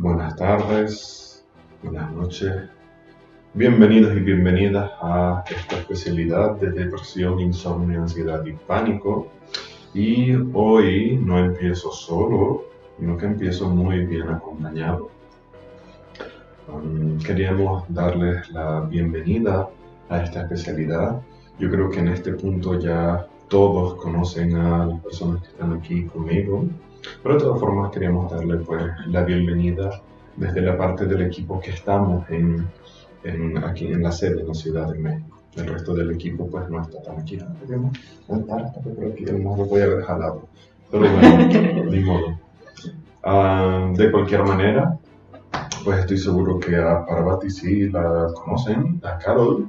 Buenas tardes, buenas noches, bienvenidos y bienvenidas a esta especialidad de depresión, insomnio, ansiedad y pánico. Y hoy no empiezo solo, sino que empiezo muy bien acompañado. Queríamos darles la bienvenida a esta especialidad. Yo creo que en este punto ya todos conocen a las personas que están aquí conmigo, pero de todas formas queríamos darle pues la bienvenida desde la parte del equipo que estamos aquí en la sede, en la Ciudad de México. El resto del equipo pues no está tan aquí. Queríamos montar hasta por aquí, a lo mejor lo voy a haber jalado, pero bueno, ni modo. De cualquier manera, pues estoy seguro que a Parvati sí la conocen, a Carol,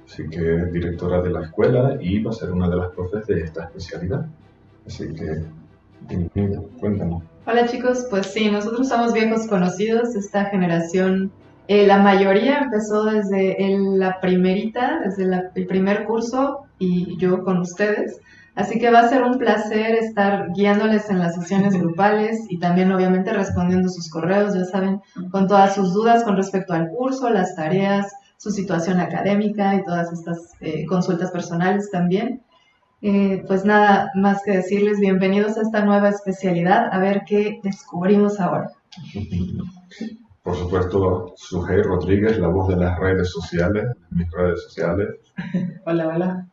así que es directora de la escuela y va a ser una de las profes de esta especialidad. Así que, bienvenida, cuéntanos. Hola chicos, pues sí, nosotros somos viejos conocidos, esta generación, la mayoría empezó desde la primerita, desde el primer curso y yo con ustedes, así que va a ser un placer estar guiándoles en las sesiones grupales y también obviamente respondiendo sus correos, ya saben, con todas sus dudas con respecto al curso, las tareas, su situación académica y todas estas consultas personales también. Pues nada más que decirles bienvenidos a esta nueva especialidad, a ver qué descubrimos ahora. Por supuesto, Sujei Rodríguez, la voz de las redes sociales, mis redes sociales. Hola, hola.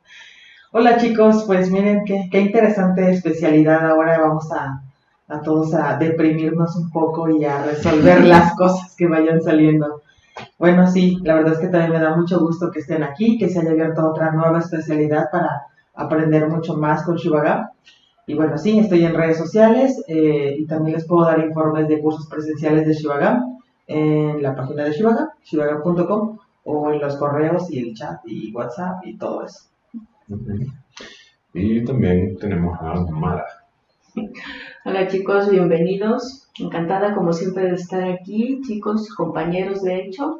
Hola chicos, pues miren qué interesante especialidad. Ahora vamos a todos a deprimirnos un poco y a resolver las cosas que vayan saliendo. Bueno, sí, la verdad es que también me da mucho gusto que estén aquí, que se haya abierto otra nueva especialidad para aprender mucho más con Shivagam. Y bueno, sí, estoy en redes sociales y también les puedo dar informes de cursos presenciales de Shivagam en la página de Shivagam, shivagam.com, o en los correos y el chat y WhatsApp y todo eso. Y también tenemos a Mara. Hola chicos, bienvenidos. Encantada como siempre de estar aquí, chicos, compañeros de hecho.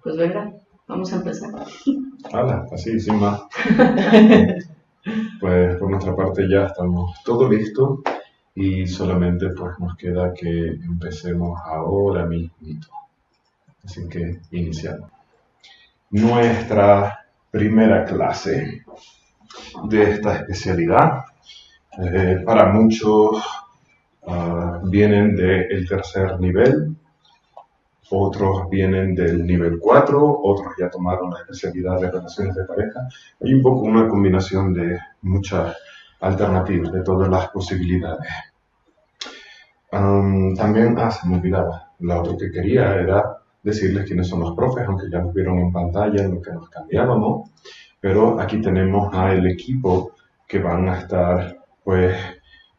Pues venga, vamos a empezar. Hola, así, sin más. Pues por nuestra parte ya estamos todo listo y solamente pues nos queda que empecemos ahora mismo. Así que iniciamos. Nuestra primera clase de esta especialidad, para muchos vienen del tercer nivel, otros vienen del nivel 4, otros ya tomaron la especialidad de relaciones de pareja. Hay un poco una combinación de muchas alternativas, de todas las posibilidades. También, se me olvidaba, lo otro que quería era decirles quiénes son los profes, aunque ya los vieron en pantalla en lo que nos cambiábamos, pero aquí tenemos al equipo que van a estar pues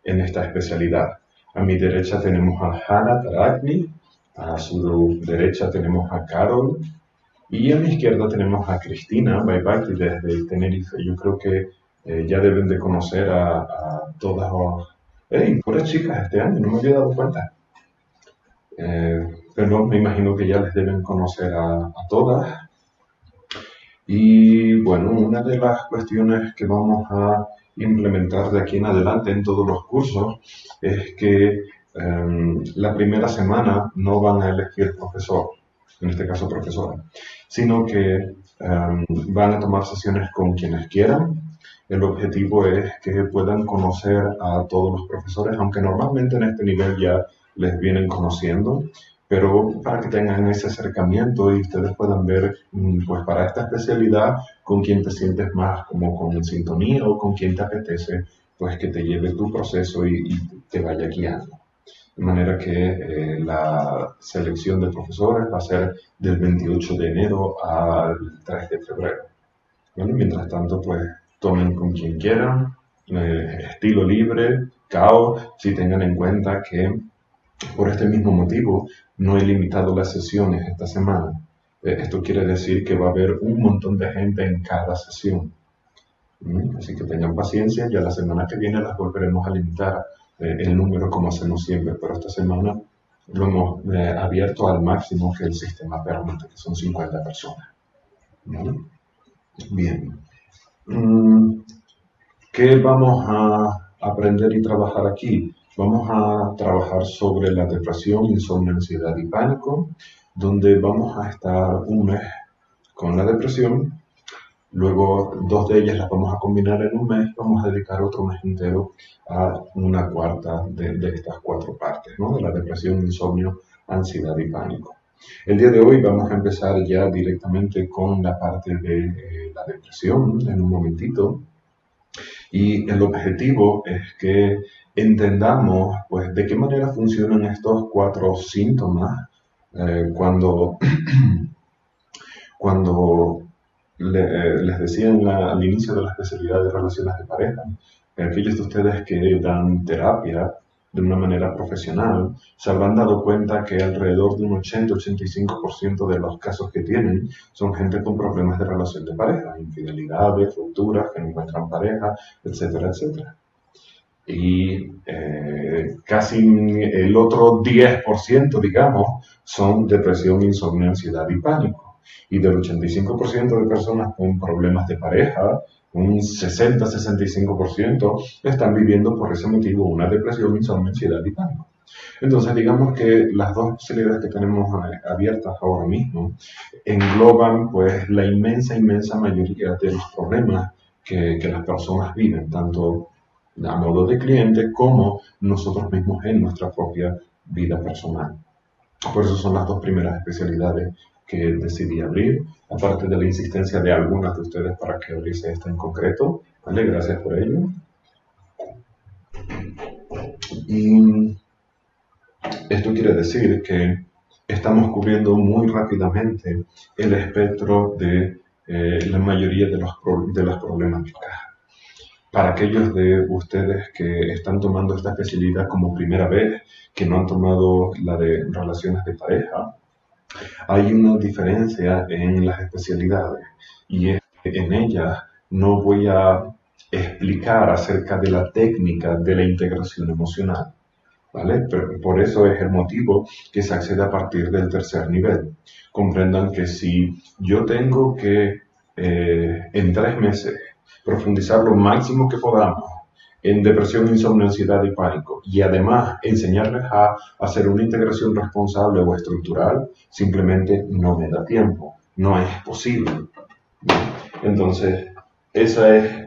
en esta especialidad. A mi derecha tenemos a Hannah Tarakni, a su derecha tenemos a Carol y a mi izquierda tenemos a Cristina Baibaki desde Tenerife. Yo creo que ya deben de conocer a todas las... ¡Hey! Puras chicas este año, no me había dado cuenta. Pero me imagino que ya les deben conocer a todas. Y bueno, una de las cuestiones que vamos a implementar de aquí en adelante en todos los cursos es que la primera semana no van a elegir profesor, en este caso profesora, sino que van a tomar sesiones con quienes quieran. El objetivo es que puedan conocer a todos los profesores, aunque normalmente en este nivel ya les vienen conociendo, pero para que tengan ese acercamiento y ustedes puedan ver, pues para esta especialidad, con quién te sientes más como con sintonía o con quién te apetece, pues que te lleve tu proceso y te vaya guiando. De manera que la selección de profesores va a ser del 28 de enero al 3 de febrero. Bueno, mientras tanto, pues tomen con quien quieran, estilo libre, caos, si tengan en cuenta que por este mismo motivo no he limitado las sesiones esta semana. Esto quiere decir que va a haber un montón de gente en cada sesión. Así que tengan paciencia, ya la semana que viene las volveremos a limitar el número como hacemos siempre, pero esta semana lo hemos abierto al máximo que el sistema permite, que son 50 personas. ¿Vale? Bien. ¿Qué vamos a aprender y trabajar aquí? vamos a trabajar sobre la depresión, insomnio, ansiedad y pánico, donde vamos a estar un mes con la depresión. Luego, 2 de ellas las vamos a combinar en un mes. Vamos a dedicar otro mes entero a una cuarta de estas 4 partes, ¿no? De la depresión, insomnio, ansiedad y pánico. El día de hoy vamos a empezar ya directamente con la parte de la depresión en un momentito. Y el objetivo es que entendamos, pues, de qué manera funcionan estos 4 síntomas cuando les decía al inicio de la especialidad de relaciones de pareja, aquellos de ustedes que dan terapia de una manera profesional se habrán dado cuenta que alrededor de un 80-85% de los casos que tienen son gente con problemas de relación de pareja, infidelidades, rupturas, que no encuentran pareja, etcétera, etcétera. Y casi el otro 10%, digamos, son depresión, insomnio, ansiedad y pánico. Y del 85% de personas con problemas de pareja, un 60-65% están viviendo por ese motivo una depresión, insomnio, ansiedad y pánico. Entonces, digamos que las 2 especialidades que tenemos abiertas ahora mismo engloban, pues, la inmensa mayoría de los problemas que las personas viven, tanto a modo de cliente como nosotros mismos en nuestra propia vida personal. Por eso son las 2 primeras especialidades que decidí abrir, aparte de la insistencia de algunas de ustedes para que abriese esta en concreto. ¿Vale? Gracias por ello. Y esto quiere decir que estamos cubriendo muy rápidamente el espectro de la mayoría de las problemáticas. Para aquellos de ustedes que están tomando esta especialidad como primera vez, que no han tomado la de relaciones de pareja, hay una diferencia en las especialidades y es que en ellas no voy a explicar acerca de la técnica de la integración emocional, ¿vale? Pero por eso es el motivo que se accede a partir del 3er nivel. Comprendan que si yo tengo que en 3 meses profundizar lo máximo que podamos en depresión, insomnio, ansiedad y pánico, y además enseñarles a hacer una integración responsable o estructural, simplemente no me da tiempo, no es posible. Entonces, esa es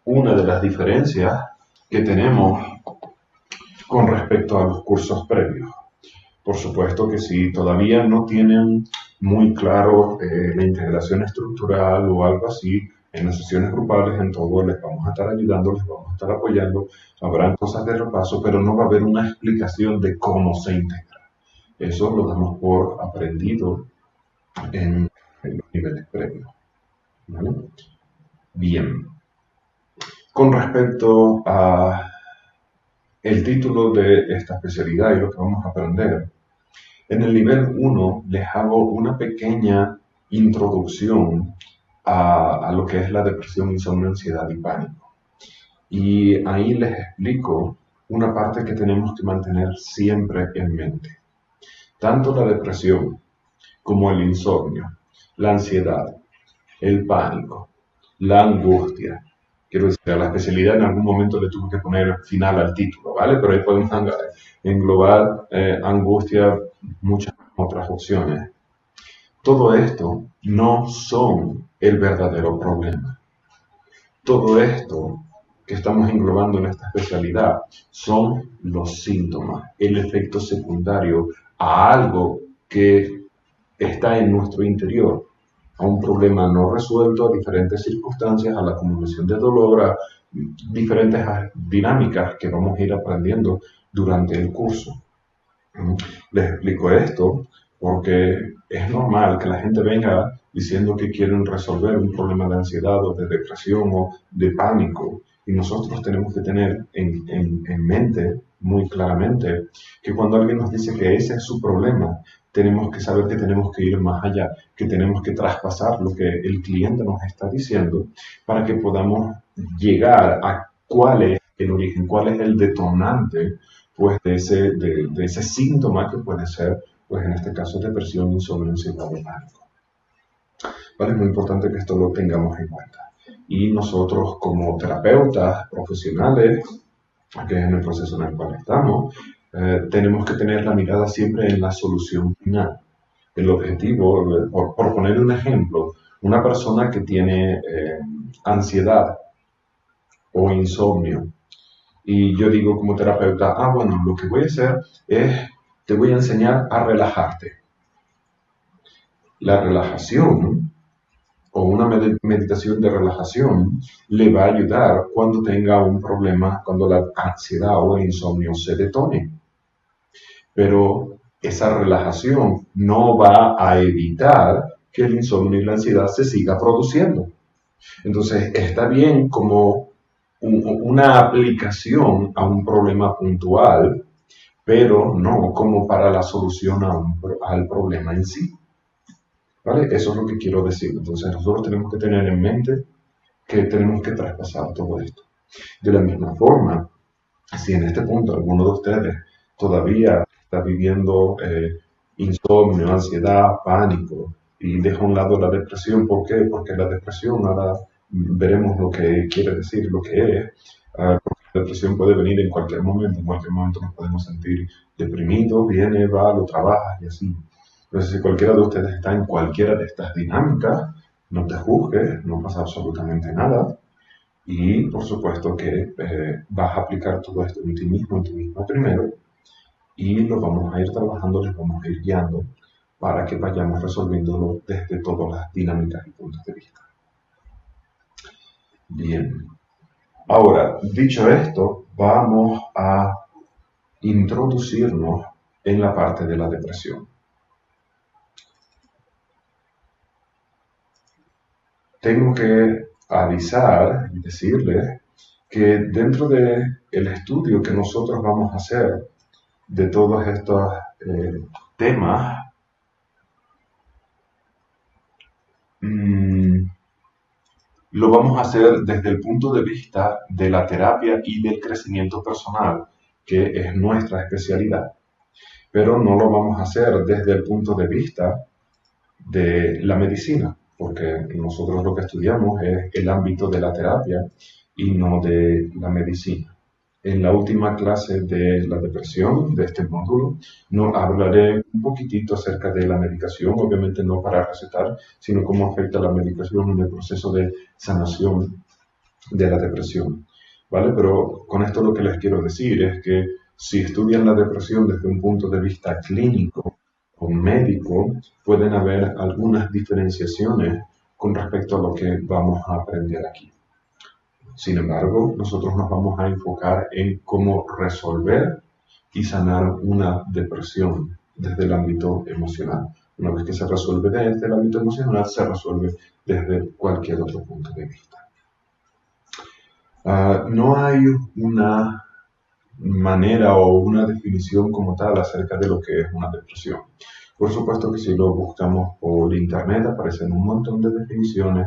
una de las diferencias que tenemos con respecto a los cursos previos. Por supuesto que si todavía no tienen muy claro la integración estructural o algo así, en las sesiones grupales, en todo, les vamos a estar ayudando, les vamos a estar apoyando, habrán cosas de repaso, pero no va a haber una explicación de cómo se integra. Eso lo damos por aprendido en los niveles previos. ¿Vale? Bien. Con respecto a el título de esta especialidad y lo que vamos a aprender, en el nivel 1 les hago una pequeña introducción a lo que es la depresión, insomnio, ansiedad y pánico. Y ahí les explico una parte que tenemos que mantener siempre en mente. Tanto la depresión como el insomnio, la ansiedad, el pánico, la angustia. Quiero decir, a la especialidad en algún momento le tuve que poner final al título, ¿vale? Pero ahí podemos englobar angustia, muchas otras opciones. Todo esto no son el verdadero problema. Todo esto que estamos englobando en esta especialidad son los síntomas, el efecto secundario a algo que está en nuestro interior, a un problema no resuelto, a diferentes circunstancias, a la acumulación de dolor, a diferentes dinámicas que vamos a ir aprendiendo durante el curso. Les explico esto porque es normal que la gente venga diciendo que quieren resolver un problema de ansiedad o de depresión o de pánico, y nosotros tenemos que tener en mente muy claramente que cuando alguien nos dice que ese es su problema, tenemos que saber que tenemos que ir más allá, que tenemos que traspasar lo que el cliente nos está diciendo para que podamos llegar a cuál es el origen, cuál es el detonante, pues, de ese síntoma que puede ser, pues, en este caso, depresión, insomnio, ansiedad y pánico. ¿Vale? Es muy importante que esto lo tengamos en cuenta. Y nosotros, como terapeutas profesionales, que es en el proceso en el cual estamos, tenemos que tener la mirada siempre en la solución final. El objetivo, por poner un ejemplo, una persona que tiene ansiedad o insomnio, y yo digo como terapeuta, bueno, lo que voy a hacer es, te voy a enseñar a relajarte. La relajación o una meditación de relajación le va a ayudar cuando tenga un problema, cuando la ansiedad o el insomnio se detone. Pero esa relajación no va a evitar que el insomnio y la ansiedad se siga produciendo. Entonces, está bien como una aplicación a un problema puntual, pero no como para la solución al problema en sí. ¿Vale? Eso es lo que quiero decir. Entonces, nosotros tenemos que tener en mente que tenemos que traspasar todo esto. De la misma forma, si en este punto alguno de ustedes todavía está viviendo insomnio, ansiedad, pánico y deja a un lado la depresión, ¿por qué? Porque la depresión, ahora veremos lo que quiere decir, lo que es. Porque la depresión puede venir en cualquier momento nos podemos sentir deprimidos, viene, va, lo trabajas y así. Entonces, si cualquiera de ustedes está en cualquiera de estas dinámicas, no te juzgues, no pasa absolutamente nada. Y por supuesto que vas a aplicar todo esto en ti mismo primero, y lo vamos a ir trabajando, les vamos a ir guiando para que vayamos resolviéndolo desde todas las dinámicas y puntos de vista. Bien. Ahora, dicho esto, vamos a introducirnos en la parte de la depresión. Tengo que avisar y decirles que dentro del estudio que nosotros vamos a hacer de todos estos temas, lo vamos a hacer desde el punto de vista de la terapia y del crecimiento personal, que es nuestra especialidad. Pero no lo vamos a hacer desde el punto de vista de la medicina, porque nosotros lo que estudiamos es el ámbito de la terapia y no de la medicina. En la última clase de la depresión, de este módulo, no hablaré un poquitito acerca de la medicación, obviamente no para recetar, sino cómo afecta la medicación en el proceso de sanación de la depresión, ¿vale? Pero con esto lo que les quiero decir es que si estudian la depresión desde un punto de vista clínico o médico, pueden haber algunas diferenciaciones con respecto a lo que vamos a aprender aquí. Sin embargo, nosotros nos vamos a enfocar en cómo resolver y sanar una depresión desde el ámbito emocional. Una vez que se resuelve desde el ámbito emocional, se resuelve desde cualquier otro punto de vista. No hay una manera o una definición como tal acerca de lo que es una depresión. Por supuesto que si lo buscamos por internet aparecen un montón de definiciones,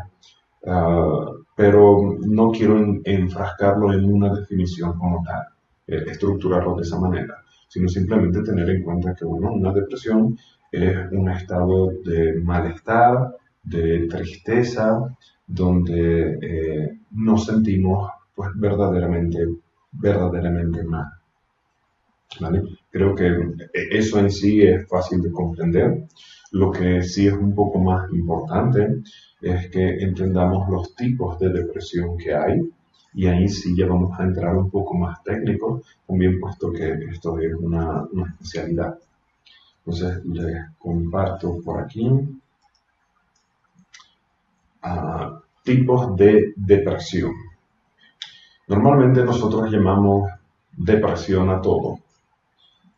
pero no quiero enfrascarlo en una definición como tal, estructurarlo de esa manera, sino simplemente tener en cuenta que una depresión es un estado de malestar, de tristeza, donde nos sentimos pues verdaderamente mal. ¿Vale? Creo que eso en sí es fácil de comprender. Lo que sí es un poco más importante es que entendamos los tipos de depresión que hay, y ahí sí ya vamos a entrar un poco más técnico, también puesto que esto es una especialidad. Entonces les comparto por aquí tipos de depresión. Normalmente nosotros llamamos depresión a todo.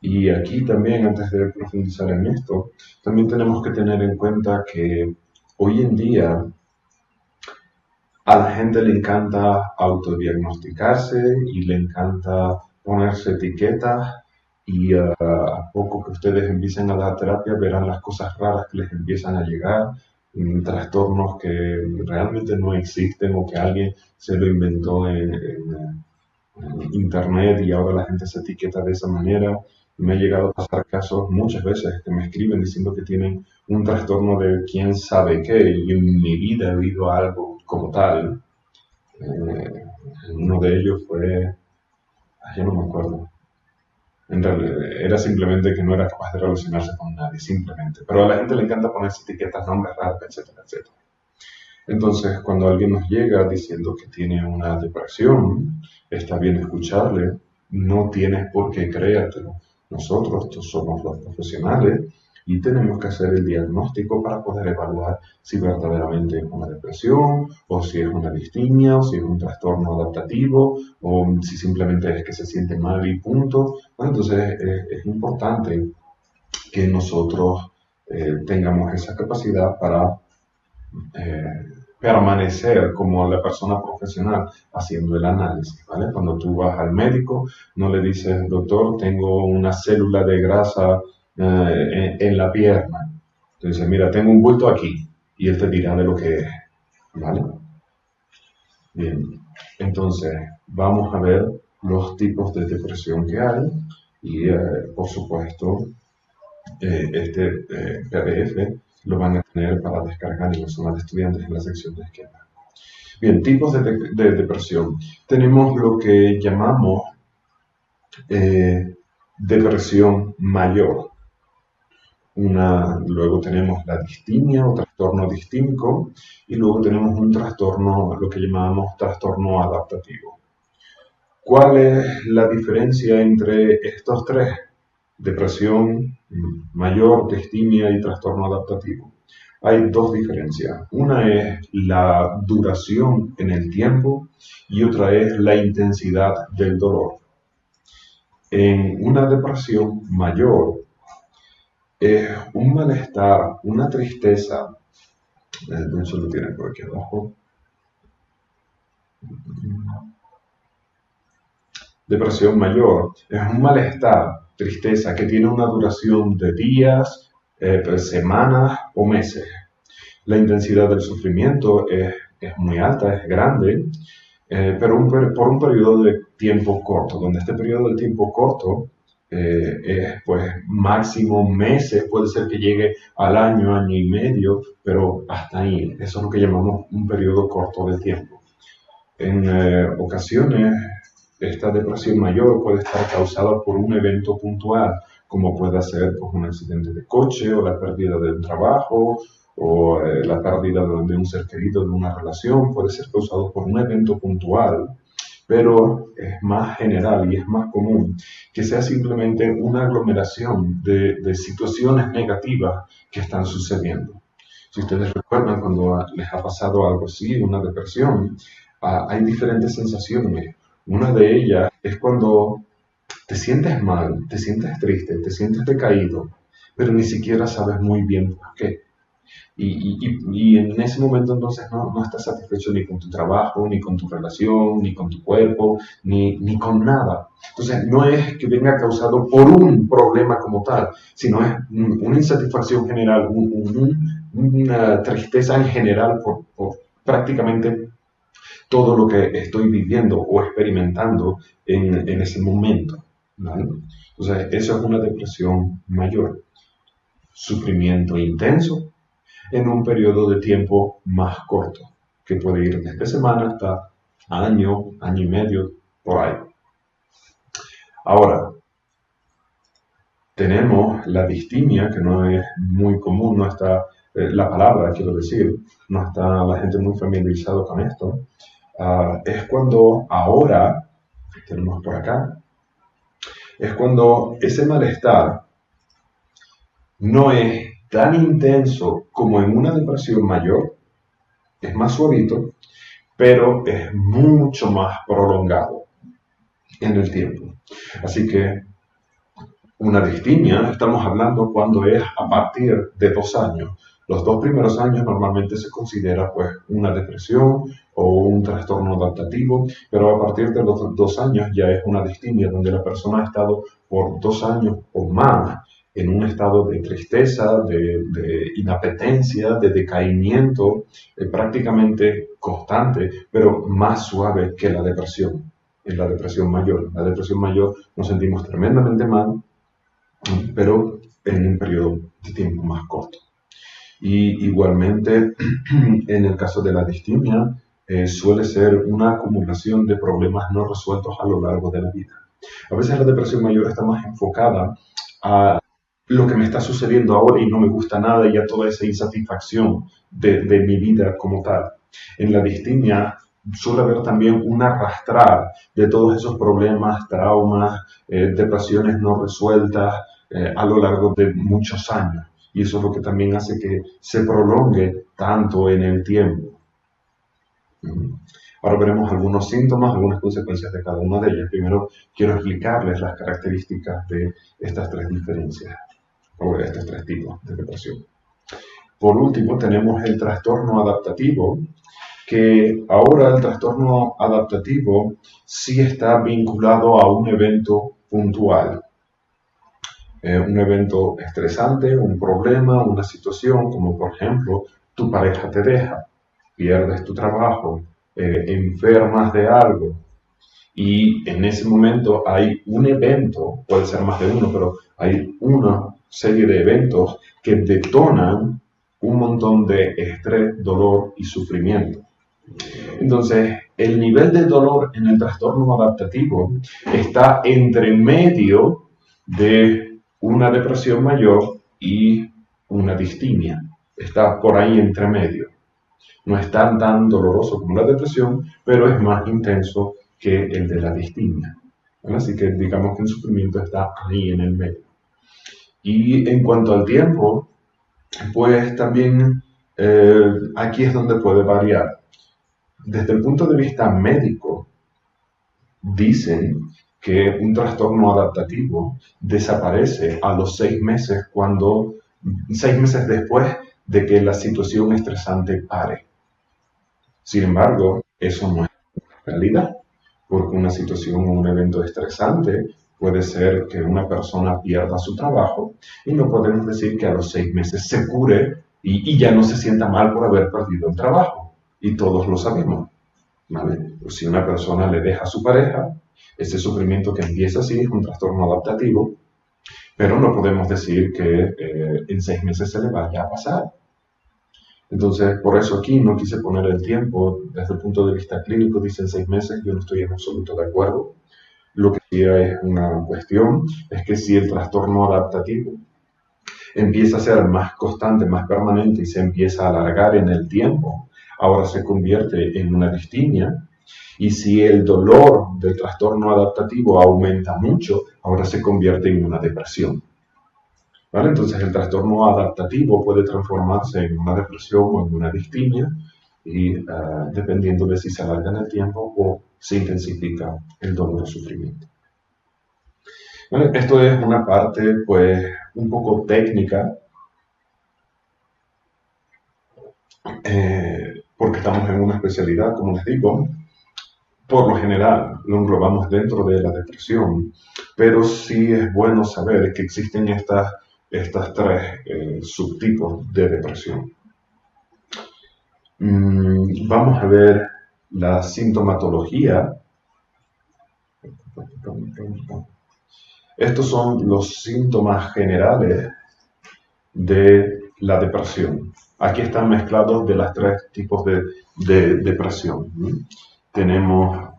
Y aquí también, antes de profundizar en esto, también tenemos que tener en cuenta que hoy en día a la gente le encanta autodiagnosticarse y le encanta ponerse etiquetas, y a poco que ustedes empiecen a dar terapia verán las cosas raras que les empiezan a llegar, trastornos que realmente no existen o que alguien se lo inventó en internet y ahora la gente se etiqueta de esa manera. Me ha llegado a pasar casos muchas veces que me escriben diciendo que tienen un trastorno de quién sabe qué, y en mi vida he oído algo como tal. Uno de ellos fue yo no me acuerdo. En realidad, era simplemente que no era capaz de relacionarse con nadie, simplemente. Pero a la gente le encanta ponerse etiquetas, nombres raros, etcétera, etcétera. Entonces, cuando alguien nos llega diciendo que tiene una depresión, está bien escucharle, no tienes por qué creértelo. Nosotros somos los profesionales y tenemos que hacer el diagnóstico para poder evaluar si verdaderamente es una depresión, o si es una distimia, o si es un trastorno adaptativo, o si simplemente es que se siente mal y punto. Bueno, entonces es importante que nosotros tengamos esa capacidad para permanecer como la persona profesional haciendo el análisis, ¿vale? Cuando tú vas al médico, no le dices, doctor, tengo una célula de grasa en la pierna. Entonces, mira, tengo un bulto aquí, y él te dirá de lo que es, ¿vale? Bien, entonces, vamos a ver los tipos de depresión que hay, y por supuesto, este PDF lo van a tener para descargar en la zona de estudiantes en la sección de esquema. Bien, tipos de depresión. Tenemos lo que llamamos depresión mayor. Luego tenemos la distimia o trastorno distímico, y luego tenemos un trastorno, lo que llamamos trastorno adaptativo. ¿Cuál es la diferencia entre estos tres? Depresión mayor, distimia y trastorno adaptativo. Hay dos diferencias. Una es la duración en el tiempo y otra es la intensidad del dolor. En una depresión mayor es un malestar, una tristeza. De hecho lo tienen por aquí abajo. Depresión mayor es un malestar, tristeza que tiene una duración de días, semanas o meses. La intensidad del sufrimiento es muy alta, es grande, pero por un periodo de tiempo corto, donde este periodo de tiempo corto es pues máximo meses, puede ser que llegue al año, año y medio, pero hasta ahí. Eso es lo que llamamos un periodo corto de tiempo. En ocasiones, esta depresión mayor puede estar causada por un evento puntual, como puede ser pues, un accidente de coche, o la pérdida de un trabajo, o la pérdida de un ser querido, de una relación. Puede ser causado por un evento puntual, pero es más general y es más común que sea simplemente una aglomeración de situaciones negativas que están sucediendo. Si ustedes recuerdan, cuando les ha pasado algo así, una depresión, hay diferentes sensaciones. Una de ellas es cuando te sientes mal, te sientes triste, te sientes decaído, pero ni siquiera sabes muy bien por qué. Y en ese momento entonces no estás satisfecho ni con tu trabajo, ni con tu relación, ni con tu cuerpo, ni con nada. Entonces no es que venga causado por un problema como tal, sino es una insatisfacción general, una tristeza en general por prácticamente todo lo que estoy viviendo o experimentando en ese momento, ¿vale? Entonces, eso es una depresión mayor. Sufrimiento intenso en un periodo de tiempo más corto, que puede ir desde semanas hasta año, año y medio, por ahí. Ahora, tenemos la distimia, que no es muy común, no está, la palabra, quiero decir, no está la gente muy familiarizada con esto. Es cuando ahora, tenemos por acá, es cuando ese malestar no es tan intenso como en una depresión mayor, es más suavito, pero es mucho más prolongado en el tiempo. Así que una distimia, estamos hablando cuando es a partir de 2 años. Los 2 primeros años normalmente se considera pues una depresión o un trastorno adaptativo, pero a partir de los 2 años ya es una distimia donde la persona ha estado por 2 años o más en un estado de tristeza, de inapetencia, de decaimiento prácticamente constante, pero más suave que la depresión. En la depresión mayor. En la depresión mayor nos sentimos tremendamente mal, pero en un periodo de tiempo más corto. Y igualmente, en el caso de la distimia, suele ser una acumulación de problemas no resueltos a lo largo de la vida. A veces la depresión mayor está más enfocada a lo que me está sucediendo ahora y no me gusta nada y a toda esa insatisfacción de mi vida como tal. En la distimia suele haber también un arrastrar de todos esos problemas, traumas, depresiones no resueltas a lo largo de muchos años. Y eso es lo que también hace que se prolongue tanto en el tiempo. Ahora veremos algunos síntomas, algunas consecuencias de cada una de ellas. Primero quiero explicarles las características de estas tres diferencias, o de estos tres tipos de depresión. Por último, tenemos el trastorno adaptativo, que ahora el trastorno adaptativo sí está vinculado a un evento puntual. Un evento estresante, un problema, una situación, como por ejemplo, tu pareja te deja, pierdes tu trabajo, enfermas de algo, y en ese momento hay un evento, puede ser más de uno, pero hay una serie de eventos que detonan un montón de estrés, dolor y sufrimiento. Entonces, el nivel de dolor en el trastorno adaptativo está entre medio de una depresión mayor y una distimia. Está por ahí entre medio. No es tan doloroso como la depresión, pero es más intenso que el de la distimia. ¿Vale? Así que digamos que el sufrimiento está ahí en el medio. Y en cuanto al tiempo, pues también aquí es donde puede variar. Desde el punto de vista médico, dicen que un trastorno adaptativo desaparece a los 6 meses, 6 meses después de que la situación estresante pare. Sin embargo, eso no es realidad, porque una situación o un evento estresante puede ser que una persona pierda su trabajo y no podemos decir que a los 6 meses se cure y ya no se sienta mal por haber perdido el trabajo. Y todos lo sabemos, ¿vale? Pues si una persona le deja a su pareja, ese sufrimiento que empieza así es un trastorno adaptativo, pero no podemos decir que en 6 meses se le vaya a pasar. Entonces, por eso aquí no quise poner el tiempo. Desde el punto de vista clínico dicen 6 meses, yo no estoy en absoluto de acuerdo. Lo que sí es una cuestión es que si el trastorno adaptativo empieza a ser más constante, más permanente y se empieza a alargar en el tiempo, ahora se convierte en una distimia. Y si el dolor del trastorno adaptativo aumenta mucho, ahora se convierte en una depresión. ¿Vale? Entonces el trastorno adaptativo puede transformarse en una depresión o en una distimia, y dependiendo de si se alarga en el tiempo o se intensifica el dolor o sufrimiento. ¿Vale? Esto es una parte pues un poco técnica, porque estamos en una especialidad, como les digo. Por lo general lo englobamos dentro de la depresión, pero sí es bueno saber que existen estas tres subtipos de depresión. Vamos a ver la sintomatología. Estos son los síntomas generales de la depresión. Aquí están mezclados de los tres tipos de depresión. Tenemos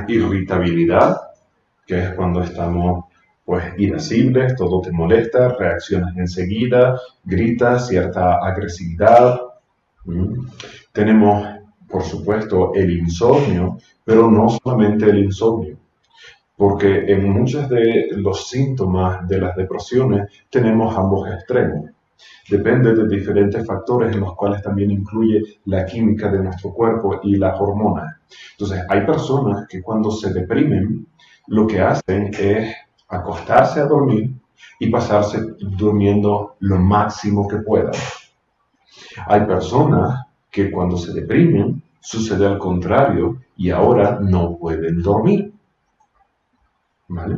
irritabilidad, que es cuando estamos pues irascibles, todo te molesta, reaccionas enseguida, gritas, cierta agresividad. Tenemos, por supuesto, el insomnio, pero no solamente el insomnio, porque en muchos de los síntomas de las depresiones tenemos ambos extremos. Depende de diferentes factores en los cuales también incluye la química de nuestro cuerpo y las hormonas. Entonces, hay personas que cuando se deprimen, lo que hacen es acostarse a dormir y pasarse durmiendo lo máximo que puedan. Hay personas que cuando se deprimen, sucede al contrario y ahora no pueden dormir. ¿Vale?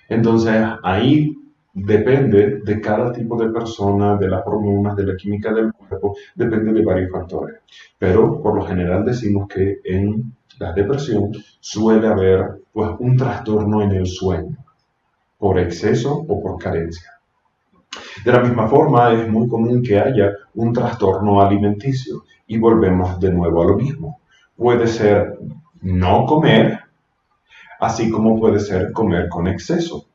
Entonces, ahí depende de cada tipo de persona, de las hormonas, de la química del cuerpo, depende de varios factores. Pero por lo general decimos que en la depresión suele haber pues, un trastorno en el sueño, por exceso o por carencia. De la misma forma, es muy común que haya un trastorno alimenticio y volvemos de nuevo a lo mismo. Puede ser no comer, así como puede ser comer con exceso.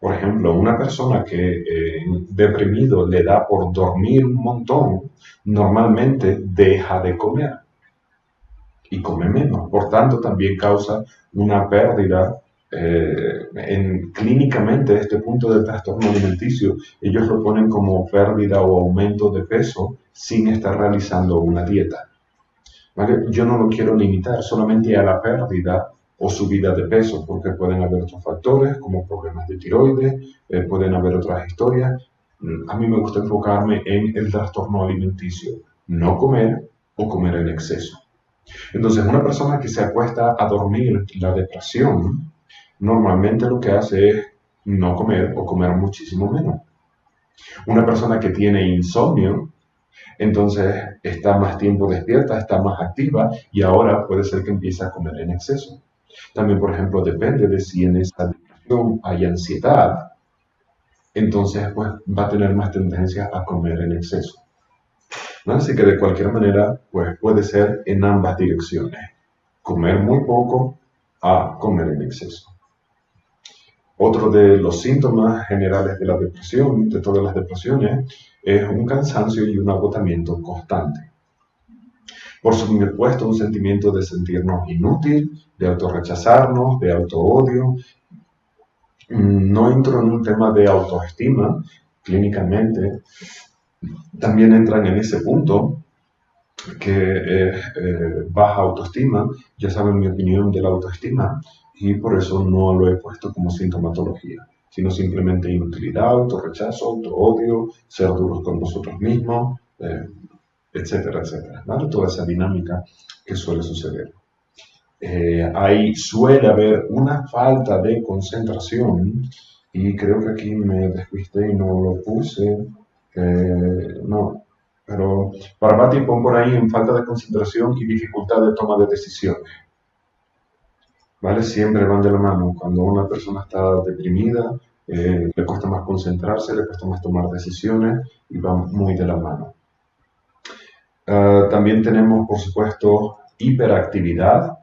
Por ejemplo, una persona que deprimido le da por dormir un montón, normalmente deja de comer y come menos. Por tanto, también causa una pérdida. Clínicamente, este punto del trastorno alimenticio, ellos lo ponen como pérdida o aumento de peso sin estar realizando una dieta. ¿Vale? Yo no lo quiero limitar solamente a la pérdida o subida de peso, porque pueden haber otros factores como problemas de tiroides, pueden haber otras historias. A mí me gusta enfocarme en el trastorno alimenticio, no comer o comer en exceso. Entonces, una persona que se acuesta a dormir, la depresión, normalmente lo que hace es no comer o comer muchísimo menos. Una persona que tiene insomnio, entonces está más tiempo despierta, está más activa y ahora puede ser que empiece a comer en exceso. También, por ejemplo, depende de si en esa depresión hay ansiedad, entonces pues va a tener más tendencia a comer en exceso. ¿No? Así que de cualquier manera, pues puede ser en ambas direcciones. Comer muy poco a comer en exceso. Otro de los síntomas generales de la depresión, de todas las depresiones, es un cansancio y un agotamiento constante. Por supuesto, un sentimiento de sentirnos inútil, de autorrechazarnos, de autoodio. No entro en un tema de autoestima, clínicamente. También entran en ese punto que es baja autoestima. Ya saben mi opinión de la autoestima y por eso no lo he puesto como sintomatología, sino simplemente inutilidad, autorrechazo, autoodio, ser duros con nosotros mismos, etcétera, etcétera, ¿vale? Toda esa dinámica que suele suceder. Ahí suele haber una falta de concentración y creo que aquí me despisté y no lo puse. No, pero para Pati pon por ahí en falta de concentración y dificultad de toma de decisiones. ¿Vale? Siempre van de la mano. Cuando una persona está deprimida, le cuesta más concentrarse, le cuesta más tomar decisiones y van muy de la mano. También tenemos, por supuesto, hiperactividad.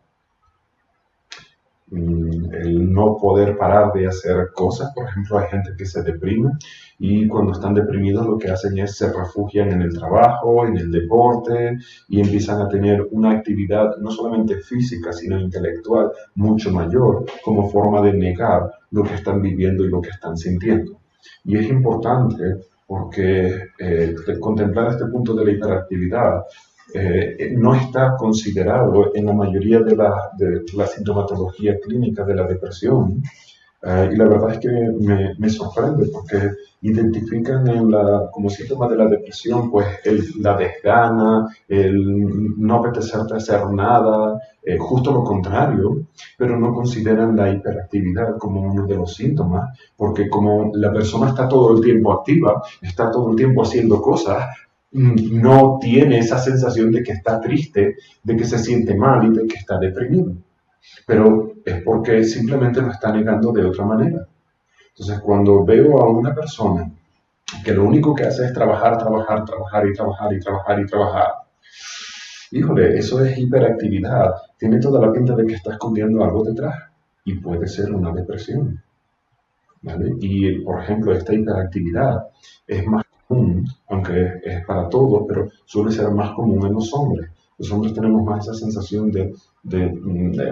El no poder parar de hacer cosas. Por ejemplo, hay gente que se deprime y cuando están deprimidos lo que hacen es se refugian en el trabajo, en el deporte y empiezan a tener una actividad no solamente física sino intelectual mucho mayor como forma de negar lo que están viviendo y lo que están sintiendo. Y es importante porque contemplar este punto de la hiperactividad no está considerado en la mayoría de la sintomatología clínica de la depresión. Y la verdad es que me sorprende porque identifican como síntoma de la depresión pues la desgana, el no apetecerte hacer nada, justo lo contrario, pero no consideran la hiperactividad como uno de los síntomas, porque como la persona está todo el tiempo activa, está todo el tiempo haciendo cosas, no tiene esa sensación de que está triste, de que se siente mal y de que está deprimido. Pero es porque simplemente lo está negando de otra manera. Entonces, cuando veo a una persona que lo único que hace es trabajar, híjole, eso es hiperactividad. Tiene toda la pinta de que está escondiendo algo detrás y puede ser una depresión. ¿Vale? Y, por ejemplo, esta hiperactividad es más común, aunque es para todos, pero suele ser más común en los hombres. Los hombres tenemos más esa sensación de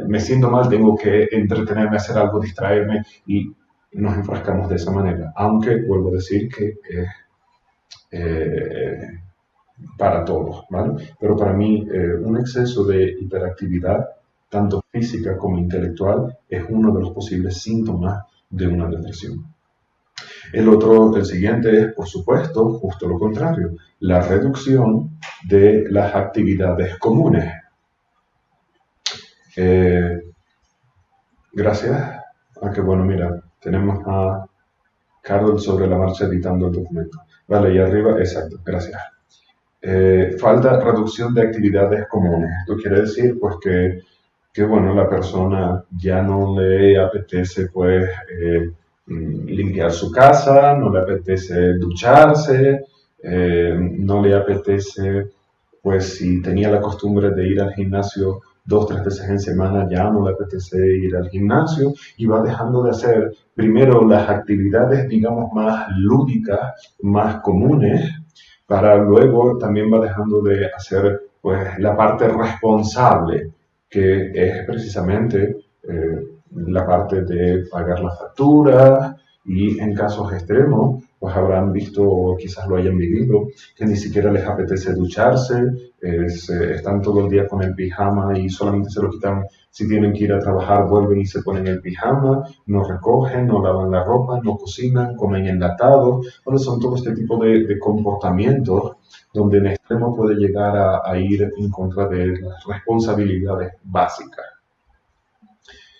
me siento mal, tengo que entretenerme, hacer algo, distraerme y nos enfrascamos de esa manera. Aunque vuelvo a decir que es para todos, ¿vale? Pero para mí un exceso de hiperactividad, tanto física como intelectual, es uno de los posibles síntomas de una depresión. El siguiente es, por supuesto, justo lo contrario, la reducción de las actividades comunes. Gracias. Que bueno, mira, tenemos a Carol sobre la marcha editando el documento. Vale, y arriba, exacto, gracias. Falta reducción de actividades comunes. Esto quiere decir, pues, que bueno, la persona ya no le apetece, pues, limpiar su casa, no le apetece ducharse, no le apetece, pues si tenía la costumbre de ir al gimnasio 2, 3 veces en semana, ya no le apetece ir al gimnasio y va dejando de hacer primero las actividades, digamos, más lúdicas, más comunes, para luego también va dejando de hacer pues la parte responsable, que es precisamente la parte de pagar las facturas, y en casos extremos pues habrán visto o quizás lo hayan vivido, que ni siquiera les apetece ducharse, están todo el día con el pijama y solamente se lo quitan si tienen que ir a trabajar, vuelven y se ponen el pijama, no recogen, no lavan la ropa, no cocinan, comen enlatado. Bueno, son todo este tipo de comportamientos donde en extremo puede llegar a ir en contra de las responsabilidades básicas.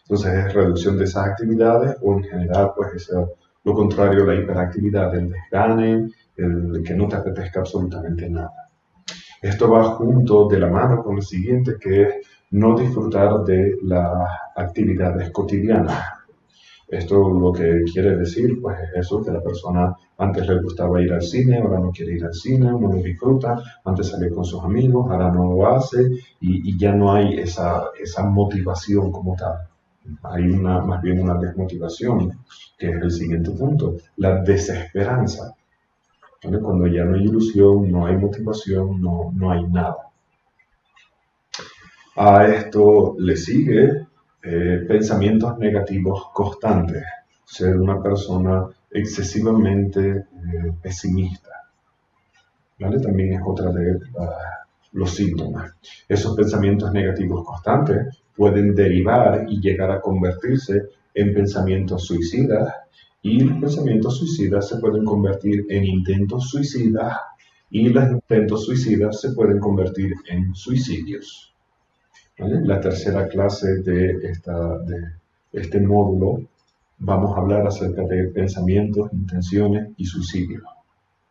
Entonces es reducción de esas actividades o en general pues lo contrario, la hiperactividad, el desgane, el que no te apetezca absolutamente nada. Esto va junto de la mano con el siguiente, que es no disfrutar de las actividades cotidianas. Esto lo que quiere decir, pues es eso, que la persona antes le gustaba ir al cine, ahora no quiere ir al cine, no lo disfruta, antes salía con sus amigos, ahora no lo hace y ya no hay esa motivación como tal. Hay más bien una desmotivación, que es el siguiente punto, la desesperanza. ¿Vale? Cuando ya no hay ilusión, no hay motivación, no hay nada. A esto le sigue pensamientos negativos constantes, ser una persona excesivamente pesimista. ¿Vale? También es otra de los síntomas. Esos pensamientos negativos constantes pueden derivar y llegar a convertirse en pensamientos suicidas, y los pensamientos suicidas se pueden convertir en intentos suicidas, y los intentos suicidas se pueden convertir en suicidios. ¿Vale? La tercera clase de este módulo vamos a hablar acerca de pensamientos, intenciones y suicidios.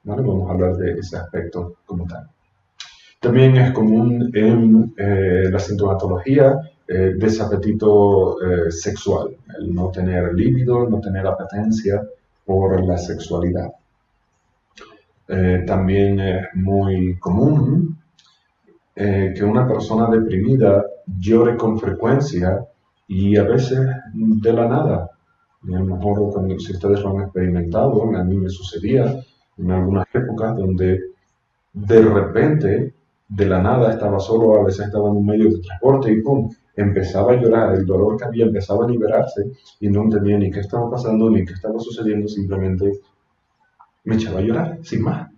¿Vale? Vamos a hablar de ese aspecto como tal. También es común en la sintomatología desapetito sexual, el no tener líbido, no tener apetencia por la sexualidad. También es muy común que una persona deprimida llore con frecuencia y a veces de la nada. Y a lo mejor si ustedes lo han experimentado, a mí me sucedía en algunas épocas donde de repente, de la nada, estaba solo, a veces estaba en un medio de transporte y ¡pum!, empezaba a llorar, el dolor que había empezaba a liberarse y no entendía ni qué estaba pasando ni qué estaba sucediendo, simplemente me echaba a llorar, sin más.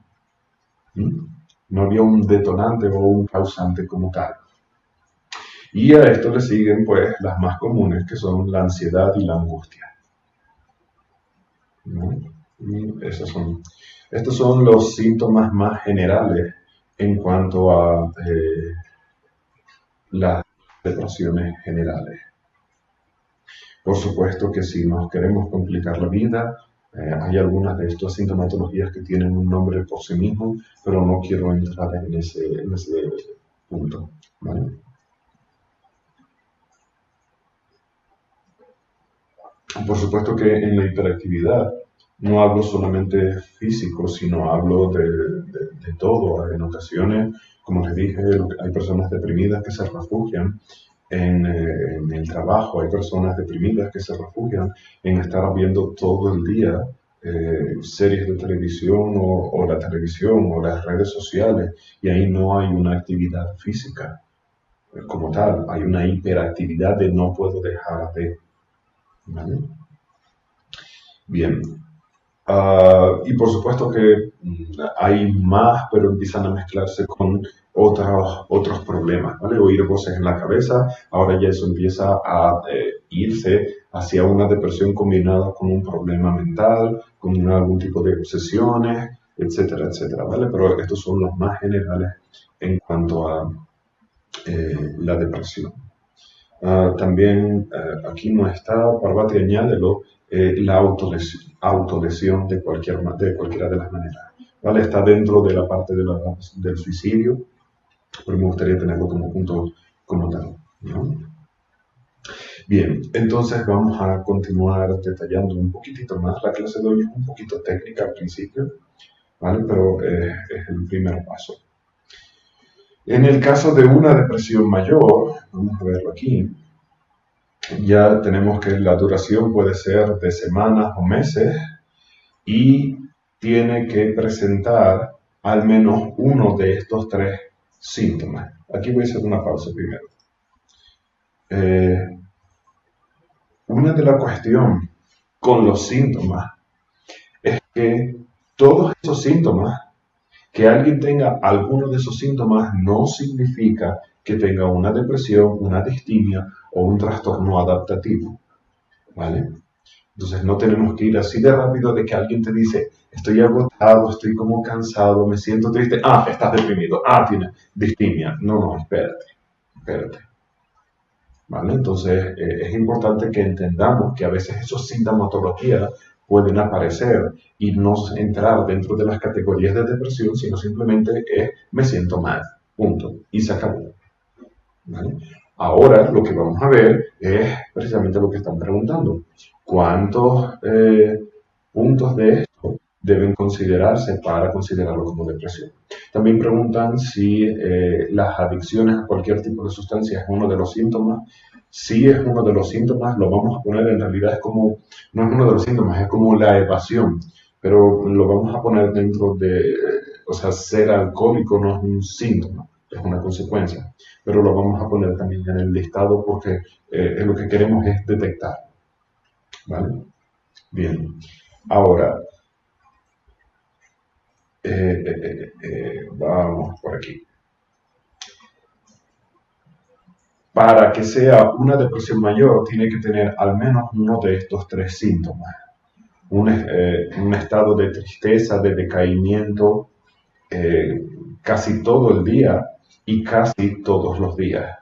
No había un detonante o un causante como tal. Y a esto le siguen pues las más comunes, que son la ansiedad y la angustia. ¿No? Y estos son los síntomas más generales en cuanto a las depresiones generales. Por supuesto que si nos queremos complicar la vida, hay algunas de estas sintomatologías que tienen un nombre por sí mismos, pero no quiero entrar en ese punto, ¿vale? Por supuesto que en la hiperactividad no hablo solamente físico, sino hablo de todo. En ocasiones, como les dije, hay personas deprimidas que se refugian en el trabajo, hay personas deprimidas que se refugian en estar viendo todo el día series de televisión o la televisión o las redes sociales, y ahí no hay una actividad física como tal, hay una hiperactividad de no puedo dejar de. ¿Vale? Bien. Y por supuesto que hay más, pero empiezan a mezclarse con otros problemas, ¿vale? Oír voces en la cabeza, ahora ya eso empieza a irse hacia una depresión combinada con un problema mental, con algún tipo de obsesiones, etcétera, etcétera, ¿vale? Pero estos son los más generales en cuanto a la depresión. También aquí no está, Parvati, añádelo, la autolesión de cualquiera de las maneras, ¿vale? Está dentro de la parte del suicidio, pero me gustaría tenerlo como punto como tal, ¿no? Bien, entonces vamos a continuar detallando un poquitito más. La clase de hoy es un poquito técnica al principio, ¿vale? Pero es el primer paso. En el caso de una depresión mayor, vamos a verlo aquí, ya tenemos que la duración puede ser de semanas o meses y tiene que presentar al menos uno de estos tres síntomas. Aquí voy a hacer una pausa primero. Una de las cuestiones con los síntomas es que todos esos síntomas, que alguien tenga alguno de esos síntomas, no significa que tenga una depresión, una distimia o un trastorno adaptativo, ¿vale? Entonces no tenemos que ir así de rápido de que alguien te dice, estoy agotado, estoy como cansado, me siento triste, estás deprimido, tienes distimia. No, espérate. ¿Vale? Entonces es importante que entendamos que a veces esas sintomatologías pueden aparecer y no entrar dentro de las categorías de depresión, sino simplemente es me siento mal, punto, y se acabó. ¿Vale? Ahora lo que vamos a ver es precisamente lo que están preguntando. ¿Cuántos puntos de esto deben considerarse para considerarlo como depresión? También preguntan si las adicciones a cualquier tipo de sustancia es uno de los síntomas. Si es uno de los síntomas, lo vamos a poner en realidad no es uno de los síntomas, es como la evasión, pero lo vamos a poner dentro de, ser alcohólico no es un síntoma, es una consecuencia, pero lo vamos a poner también en el listado porque lo que queremos es detectar, ¿vale? Bien, ahora, vamos por aquí. Para que sea una depresión mayor, tiene que tener al menos uno de estos tres síntomas. Un estado de tristeza, de decaimiento, casi todo el día y casi todos los días.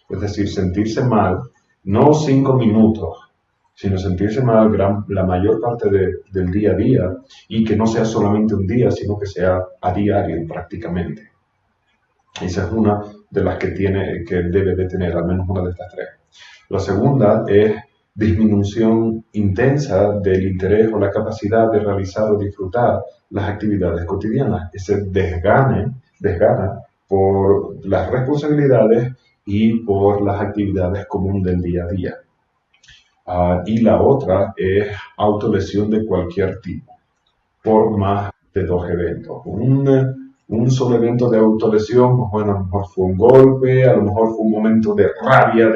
Es decir, sentirse mal, no 5 minutos, sino sentirse mal la mayor parte del día a día y que no sea solamente un día, sino que sea a diario prácticamente. Esa es una de las que debe de tener al menos una de estas tres. La segunda es disminución intensa del interés o la capacidad de realizar o disfrutar las actividades cotidianas. Ese desgana por las responsabilidades y por las actividades comunes del día a día. Y la otra es autolesión de cualquier tipo, por más de 2 eventos. Un solo evento de autolesión, pues bueno, a lo mejor fue un golpe, a lo mejor fue un momento de rabia,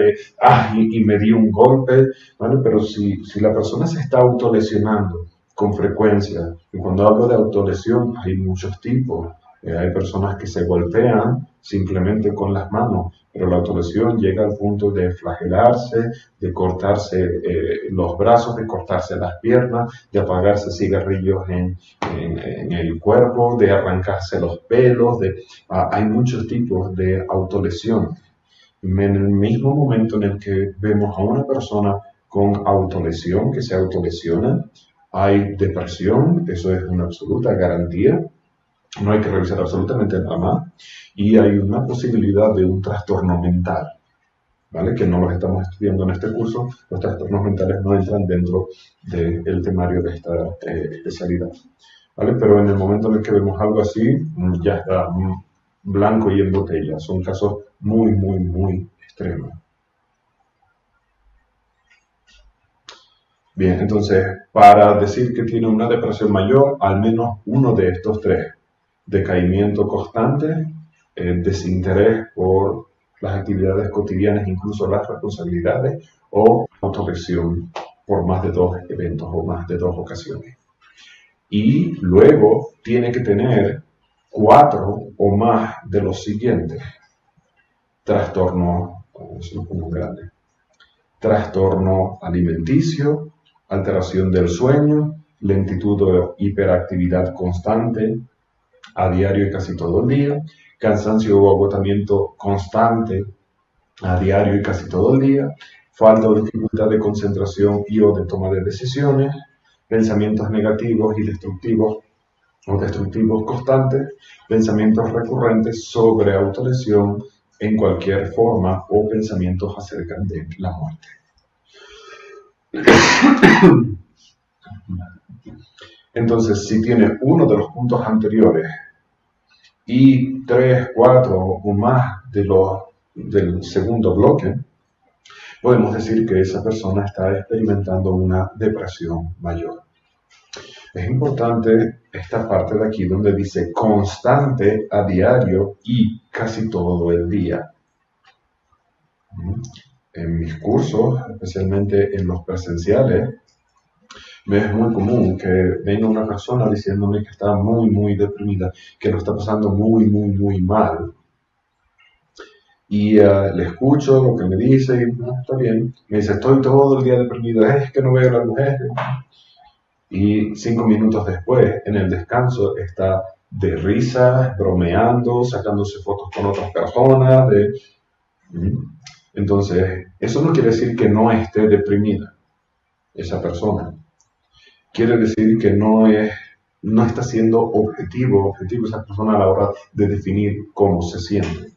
y me dio un golpe, ¿vale? Pero si la persona se está autolesionando con frecuencia, y cuando hablo de autolesión hay muchos tipos, hay personas que se golpean simplemente con las manos, pero la autolesión llega al punto de flagelarse, de cortarse los brazos, de cortarse las piernas, de apagarse cigarrillos en el cuerpo, de arrancarse los pelos, hay muchos tipos de autolesión. En el mismo momento en el que vemos a una persona con autolesión, que se autolesiona, hay depresión, eso es una absoluta garantía, no hay que revisar absolutamente nada más, y hay una posibilidad de un trastorno mental, ¿vale? Que no los estamos estudiando en este curso, los trastornos mentales no entran dentro del temario de esta especialidad, ¿vale? Pero en el momento en el que vemos algo así, ya está blanco y en botella, son casos muy, muy, muy extremos. Bien, entonces, para decir que tiene una depresión mayor, al menos uno de estos tres: decaimiento constante, desinterés por las actividades cotidianas, incluso las responsabilidades, o autolesión por más de 2 eventos o más de 2 ocasiones. Y luego tiene que tener 4 o más de los siguientes: trastorno alimenticio, alteración del sueño, lentitud o hiperactividad constante a diario y casi todo el día, cansancio o agotamiento constante a diario y casi todo el día, falta o dificultad de concentración y o de toma de decisiones, pensamientos negativos y destructivos constantes, pensamientos recurrentes sobre autolesión en cualquier forma o pensamientos acerca de la muerte. Entonces, si tiene uno de los puntos anteriores y 3, 4 o más del segundo bloque, podemos decir que esa persona está experimentando una depresión mayor. Es importante esta parte de aquí donde dice constante a diario y casi todo el día. En mis cursos, especialmente en los presenciales, me es muy común que venga una persona diciéndome que está muy, muy deprimida, que lo está pasando muy, muy, muy mal. Y le escucho lo que me dice y está bien. Me dice, estoy todo el día deprimido, es que no veo a la mujer. Y 5 minutos después, en el descanso, está de risa, bromeando, sacándose fotos con otras personas. Entonces, eso no quiere decir que no esté deprimida esa persona. Quiere decir que no está siendo objetivo esa persona a la hora de definir cómo se siente.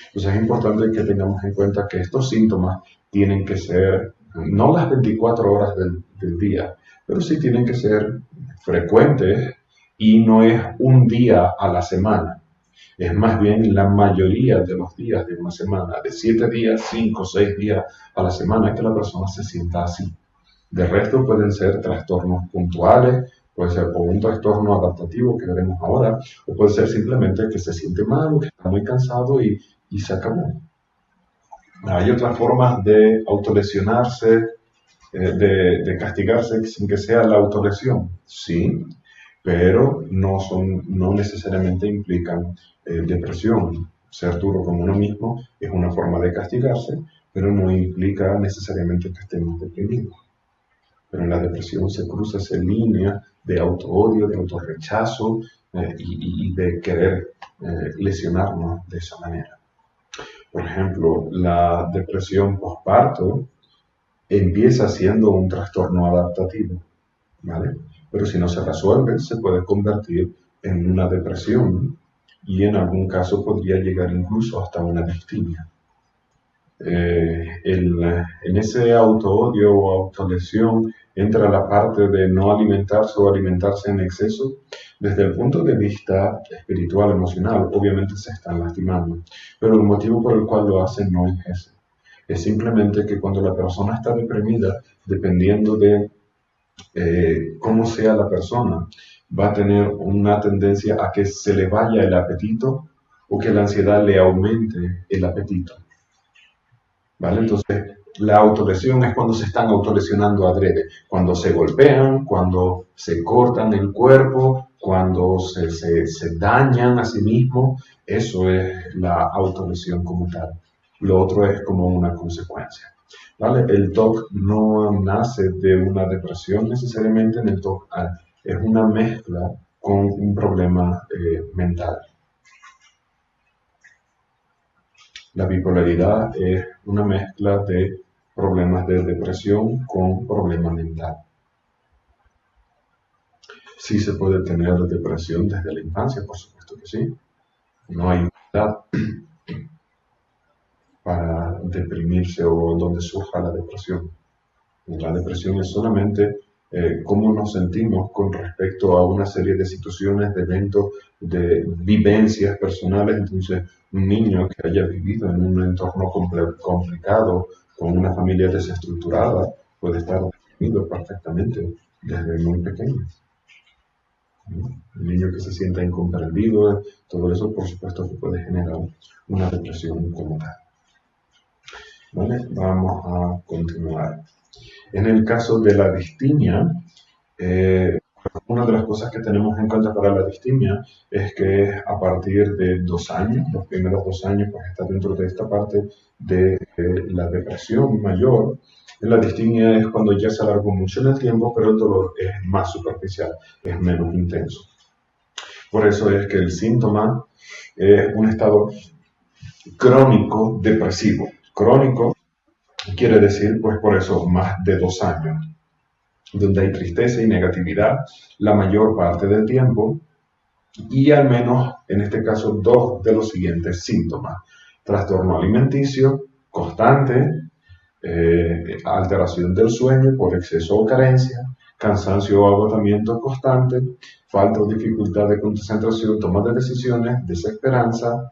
Entonces es importante que tengamos en cuenta que estos síntomas tienen que ser, no las 24 horas del día, pero sí tienen que ser frecuentes y no es un día a la semana. Es más bien la mayoría de los días de una semana, de 7 días, 5, 6 días a la semana que la persona se sienta así. De resto pueden ser trastornos puntuales, puede ser o un trastorno adaptativo que veremos ahora, o puede ser simplemente que se siente mal, que está muy cansado y se acabó. Hay otras formas de autolesionarse, de castigarse sin que sea la autolesión, sí, pero no necesariamente implican depresión. Ser duro con uno mismo es una forma de castigarse, pero no implica necesariamente que estemos deprimidos. Pero en la depresión se cruza esa línea de auto-odio, de autorrechazo y de querer lesionarnos de esa manera. Por ejemplo, la depresión postparto empieza siendo un trastorno adaptativo, ¿vale? Pero si no se resuelve, se puede convertir en una depresión y en algún caso podría llegar incluso hasta una distimia. En ese auto-odio o autolesión entra la parte de no alimentarse o alimentarse en exceso. Desde el punto de vista espiritual, emocional, obviamente se están lastimando, pero el motivo por el cual lo hacen no es ese. Es simplemente que cuando la persona está deprimida, dependiendo de cómo sea la persona, va a tener una tendencia a que se le vaya el apetito o que la ansiedad le aumente el apetito. ¿Vale? Entonces, la autolesión es cuando se están autolesionando adrede, cuando se golpean, cuando se cortan el cuerpo, cuando se dañan a sí mismos. Eso es la autolesión como tal. Lo otro es como una consecuencia. ¿Vale? El TOC no nace de una depresión necesariamente, en el TOC es una mezcla con un problema mental. La bipolaridad es una mezcla de problemas de depresión con problema mental. Sí se puede tener depresión desde la infancia, por supuesto que sí. No hay edad para deprimirse o donde surja la depresión. La depresión es solamente cómo nos sentimos con respecto a una serie de situaciones, de eventos, de vivencias personales. Entonces, un niño que haya vivido en un entorno complicado, con una familia desestructurada, puede estar deprimido perfectamente desde muy pequeño. Un niño que se sienta incomprendido, todo eso por supuesto que puede generar una depresión como tal. ¿Vale? Vamos a continuar. En el caso de la distimia, una de las cosas que tenemos en cuenta para la distimia es que a partir de 2 años, los primeros 2 años, pues está dentro de esta parte de la depresión mayor. La distimia es cuando ya se alargó mucho en el tiempo, pero el dolor es más superficial, es menos intenso. Por eso es que el síntoma es un estado crónico depresivo. Crónico quiere decir, pues por eso, más de 2 años, donde hay tristeza y negatividad la mayor parte del tiempo, y al menos, en este caso, 2 de los siguientes síntomas: trastorno alimenticio constante, alteración del sueño por exceso o carencia, cansancio o agotamiento constante, falta o dificultad de concentración, toma de decisiones, desesperanza.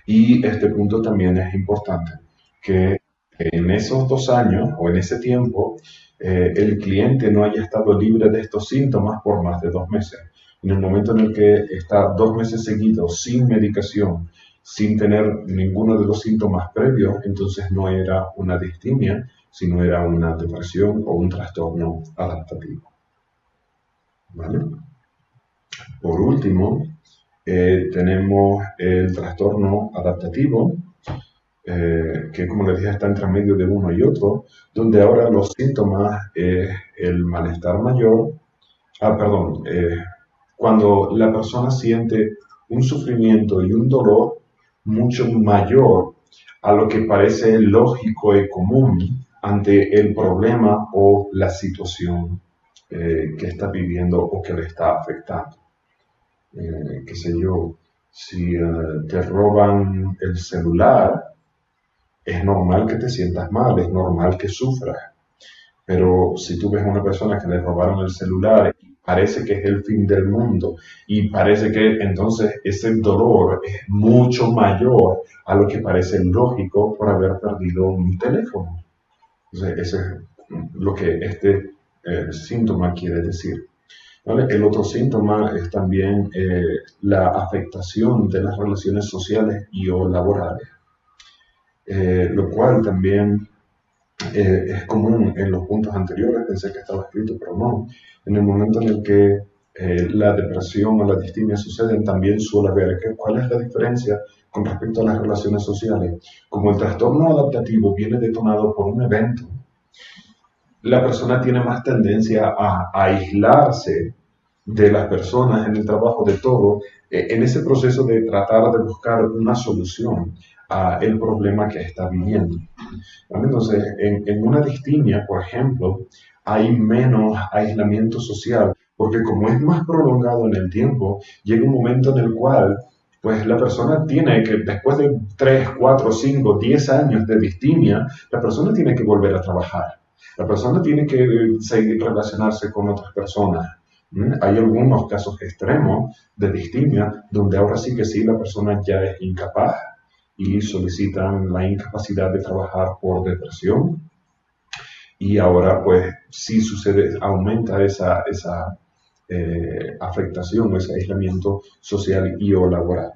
Y este punto también es importante, que en esos 2 años o en ese tiempo el cliente no haya estado libre de estos síntomas por más de 2 meses. En el momento en el que está 2 meses seguidos sin medicación, sin tener ninguno de los síntomas previos, entonces no era una distimia, sino era una depresión o un trastorno adaptativo. ¿Vale? Por último, tenemos el trastorno adaptativo, que como les dije está entre medio de uno y otro, donde ahora los síntomas es el malestar mayor, cuando la persona siente un sufrimiento y un dolor mucho mayor a lo que parece lógico y común ante el problema o la situación que está viviendo o que le está afectando. Qué sé yo, si te roban el celular, es normal que te sientas mal, es normal que sufras. Pero si tú ves a una persona que le robaron el celular y parece que es el fin del mundo y parece que entonces ese dolor es mucho mayor a lo que parece lógico por haber perdido un teléfono. Entonces, eso es lo que este síntoma quiere decir. ¿Vale? El otro síntoma es también la afectación de las relaciones sociales y o laborales, lo cual también es común en los puntos anteriores. Pensé que estaba escrito, pero no. En el momento en el que la depresión o la distimia suceden, también suele haber cuál es la diferencia con respecto a las relaciones sociales. Como el trastorno adaptativo viene detonado por un evento, la persona tiene más tendencia a aislarse de las personas, en el trabajo, de todo, en ese proceso de tratar de buscar una solución a el problema que está viviendo. ¿Vale? Entonces, en una distimia, por ejemplo, hay menos aislamiento social, porque como es más prolongado en el tiempo, llega un momento en el cual pues la persona tiene que, después de 3, 4, 5, 10 años de distimia, la persona tiene que volver a trabajar. La persona tiene que seguir relacionarse con otras personas. Hay algunos casos extremos de distimia donde ahora sí que sí la persona ya es incapaz y solicitan la incapacidad de trabajar por depresión. Y ahora pues sí sucede, aumenta esa afectación o ese aislamiento social y o laboral.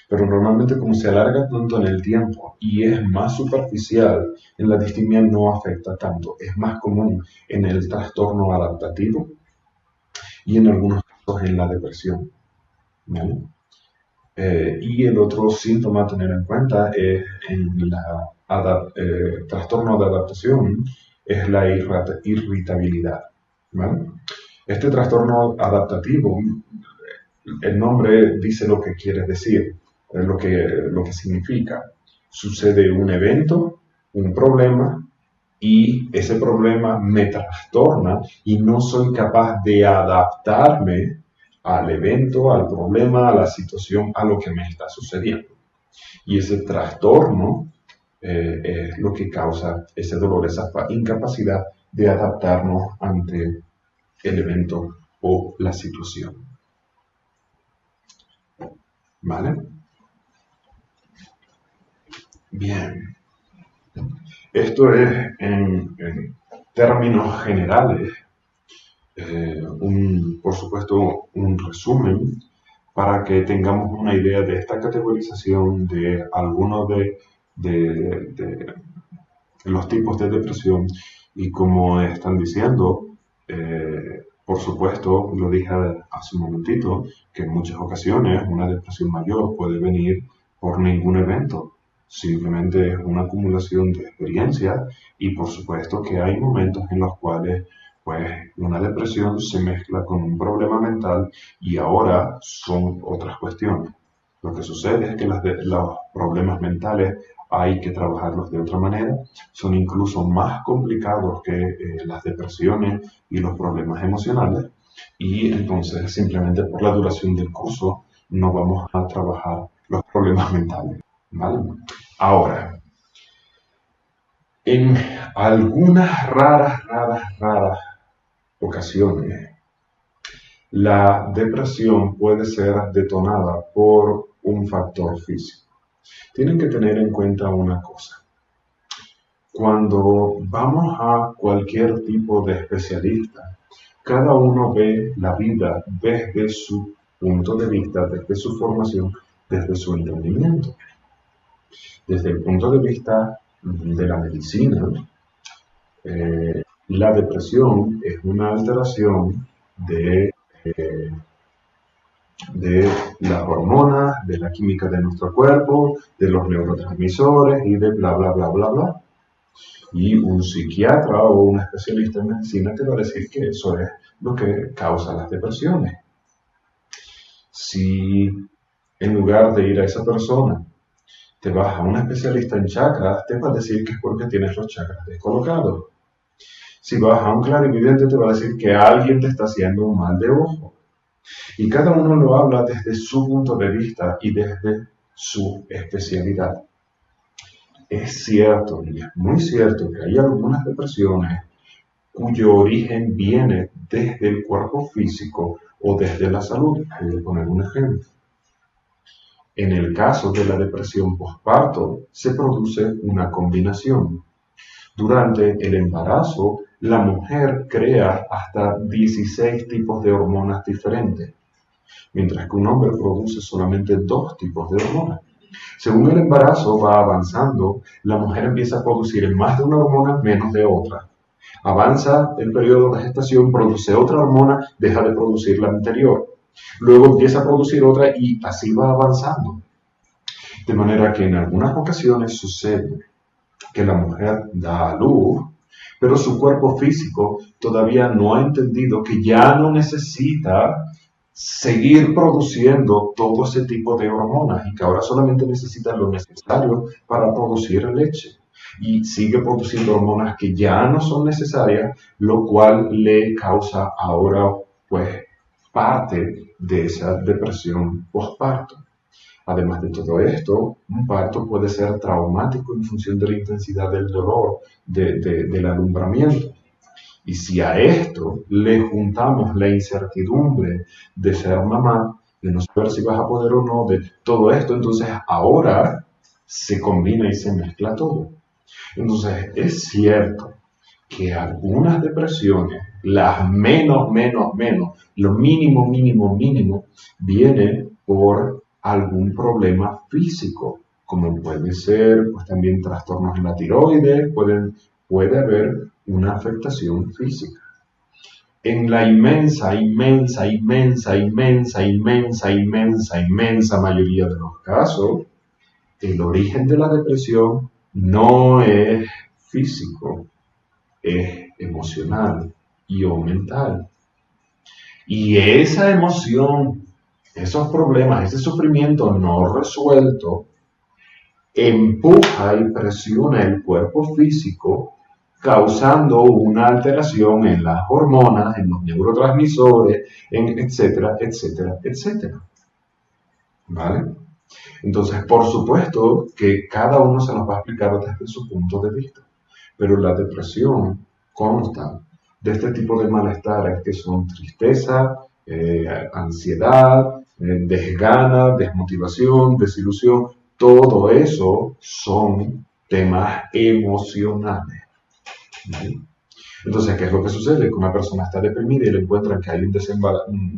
Pero normalmente como se alarga tanto en el tiempo y es más superficial, en la distimia no afecta tanto. Es más común en el trastorno adaptativo y en algunos casos en la depresión. ¿Vale? Y el otro síntoma a tener en cuenta es en el trastorno de adaptación es la irritabilidad. ¿Vale? Este trastorno adaptativo, el nombre dice lo que quiere decir, lo que significa. Sucede un evento, un problema, y ese problema me trastorna y no soy capaz de adaptarme al evento, al problema, a la situación, a lo que me está sucediendo. Y ese trastorno es lo que causa ese dolor, esa incapacidad de adaptarnos ante el evento o la situación. ¿Vale? Bien. Esto es en términos generales, por supuesto, un resumen para que tengamos una idea de esta categorización de algunos de los tipos de depresión y como están diciendo, por supuesto, lo dije hace un momentito, que en muchas ocasiones una depresión mayor puede venir por ningún evento. Simplemente es una acumulación de experiencias y por supuesto que hay momentos en los cuales pues una depresión se mezcla con un problema mental y ahora son otras cuestiones. Lo que sucede es que los problemas mentales hay que trabajarlos de otra manera, son incluso más complicados que las depresiones y los problemas emocionales y entonces simplemente por la duración del curso no vamos a trabajar los problemas mentales. ¿Vale? Ahora, En algunas raras ocasiones, la depresión puede ser detonada por un factor físico. Tienen que tener en cuenta una cosa. Cuando vamos a cualquier tipo de especialista, cada uno ve la vida desde su punto de vista, desde su formación, desde su entendimiento. Desde el punto de vista de la medicina, la depresión es una alteración de las hormonas, de la química de nuestro cuerpo, de los neurotransmisores y de bla, bla, bla, bla, bla. Y un psiquiatra o un especialista en medicina te va a decir que eso es lo que causa las depresiones. Si en lugar de ir a esa persona te vas a un especialista en chakras, te va a decir que es porque tienes los chakras descolocados. Si vas a un clarividente, te va a decir que alguien te está haciendo un mal de ojo. Y cada uno lo habla desde su punto de vista y desde su especialidad. Es cierto, y es muy cierto, que hay algunas depresiones cuyo origen viene desde el cuerpo físico o desde la salud. Voy a poner un ejemplo. En el caso de la depresión postparto, se produce una combinación. Durante el embarazo, la mujer crea hasta 16 tipos de hormonas diferentes, mientras que un hombre produce solamente 2 tipos de hormonas. Según el embarazo va avanzando, la mujer empieza a producir más de una hormona, menos de otra. Avanza el periodo de gestación, produce otra hormona, deja de producir la anterior. Luego empieza a producir otra y así va avanzando. De manera que en algunas ocasiones sucede que la mujer da a luz, pero su cuerpo físico todavía no ha entendido que ya no necesita seguir produciendo todo ese tipo de hormonas y que ahora solamente necesita lo necesario para producir leche. Y sigue produciendo hormonas que ya no son necesarias, lo cual le causa ahora pues parte de esa depresión postparto. Además de todo esto, un parto puede ser traumático en función de la intensidad del dolor, del alumbramiento. Y si a esto le juntamos la incertidumbre de ser mamá, de no saber si vas a poder o no, de todo esto, entonces ahora se combina y se mezcla todo. Entonces es cierto que algunas depresiones, las menos, lo mínimo, viene por algún problema físico, como puede ser pues, también trastornos en la tiroides, puede haber una afectación física. En la inmensa mayoría de los casos, el origen de la depresión no es físico, es emocional y o mental. Y esa emoción, esos problemas, ese sufrimiento no resuelto, empuja y presiona el cuerpo físico, causando una alteración en las hormonas, en los neurotransmisores, etcétera. ¿Vale? Entonces, por supuesto que cada uno se nos va a explicar desde su punto de vista, pero la depresión consta de este tipo de malestares que son tristeza, ansiedad, desgana, desmotivación, desilusión. Todo eso son temas emocionales. ¿Vale? Entonces, ¿qué es lo que sucede? Que una persona está deprimida y le encuentran que hay un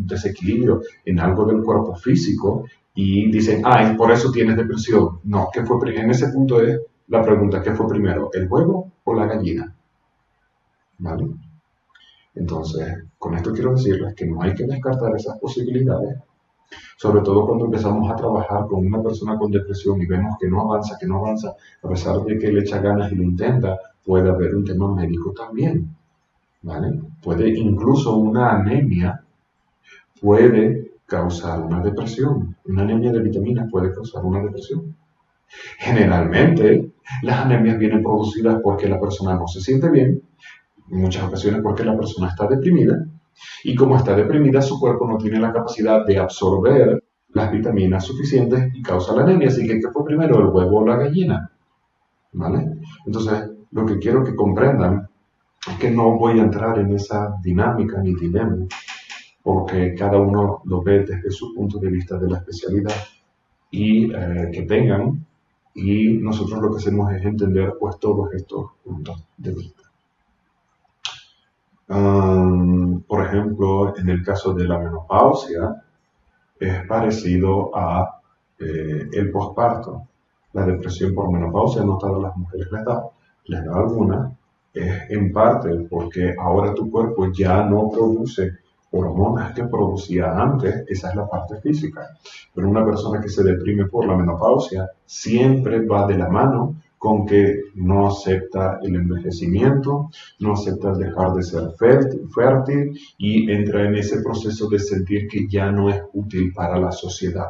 desequilibrio en algo del cuerpo físico y dicen, es por eso tienes depresión. No, ¿qué fue en ese punto es la pregunta, ¿qué fue primero, el huevo o la gallina? ¿Vale? Entonces, con esto quiero decirles que no hay que descartar esas posibilidades, sobre todo cuando empezamos a trabajar con una persona con depresión y vemos que no avanza, a pesar de que le echa ganas y lo intenta, puede haber un tema médico también, ¿vale? Puede incluso una anemia puede causar una depresión. Una anemia de vitaminas puede causar una depresión. Generalmente, las anemias vienen producidas porque la persona no se siente bien, en muchas ocasiones porque la persona está deprimida, y como está deprimida, su cuerpo no tiene la capacidad de absorber las vitaminas suficientes y causa la anemia. Así que, ¿qué fue primero, el huevo o la gallina? ¿Vale? Entonces, lo que quiero que comprendan es que no voy a entrar en esa dinámica ni dilema, porque cada uno lo ve desde su punto de vista de la especialidad y que tengan, y nosotros lo que hacemos es entender pues todos estos puntos de vista. Por ejemplo, en el caso de la menopausia, es parecido a el posparto. La depresión por menopausia, no todas las mujeres les da alguna, es en parte porque ahora tu cuerpo ya no produce hormonas que producía antes, esa es la parte física. Pero una persona que se deprime por la menopausia siempre va de la mano con que no acepta el envejecimiento, no acepta el dejar de ser fértil y entra en ese proceso de sentir que ya no es útil para la sociedad.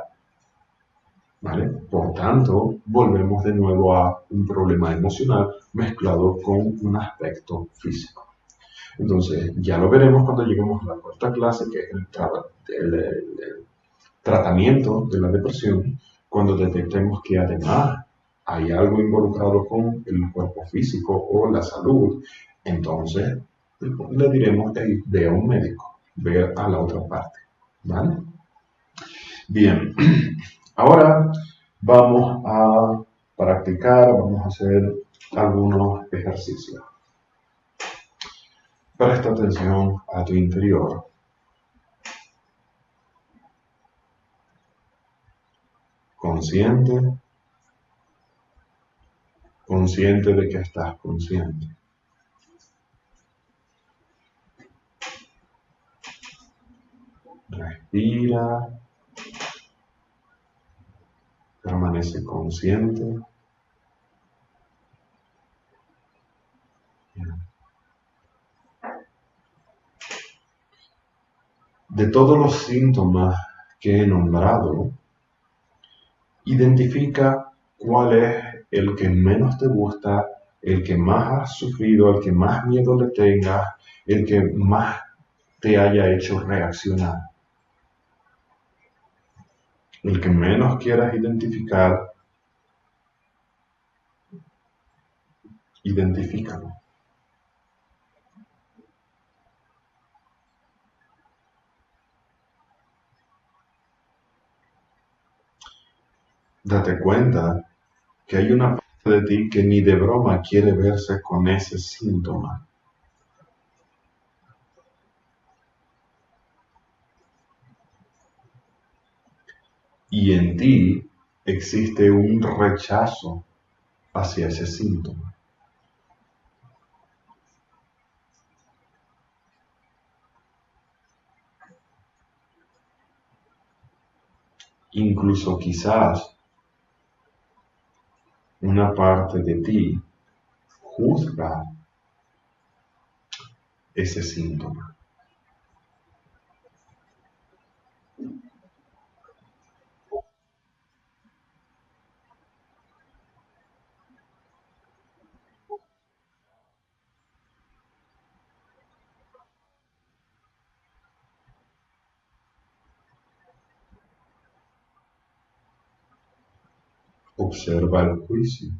¿Vale? Por tanto, volvemos de nuevo a un problema emocional mezclado con un aspecto físico. Entonces, ya lo veremos cuando lleguemos a la cuarta clase, que es el tratamiento de la depresión, cuando detectemos que además hay algo involucrado con el cuerpo físico o la salud, entonces le diremos, hey, ve a un médico, ve a la otra parte. ¿Vale? Bien, ahora vamos a practicar, vamos a hacer algunos ejercicios. Presta atención a tu interior. Consciente, consciente de que estás consciente. Respira, permanece consciente. De todos los síntomas que he nombrado, identifica cuál es el que menos te gusta, el que más has sufrido, el que más miedo le tengas, el que más te haya hecho reaccionar. El que menos quieras identificar, identifícalo. Date cuenta que hay una parte de ti que ni de broma quiere verse con ese síntoma. Y en ti existe un rechazo hacia ese síntoma. Incluso quizás una parte de ti juzga ese síntoma. Observa el juicio.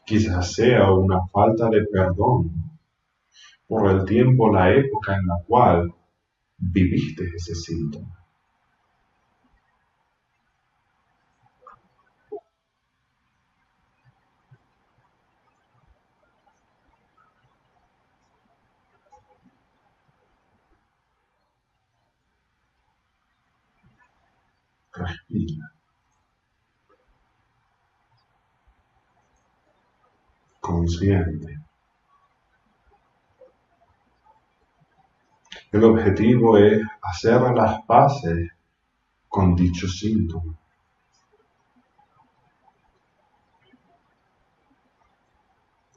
Quizás sea una falta de perdón por el tiempo, la época en la cual viviste ese síntoma. Respira. Consciente. El objetivo es hacer las paces con dicho síntoma.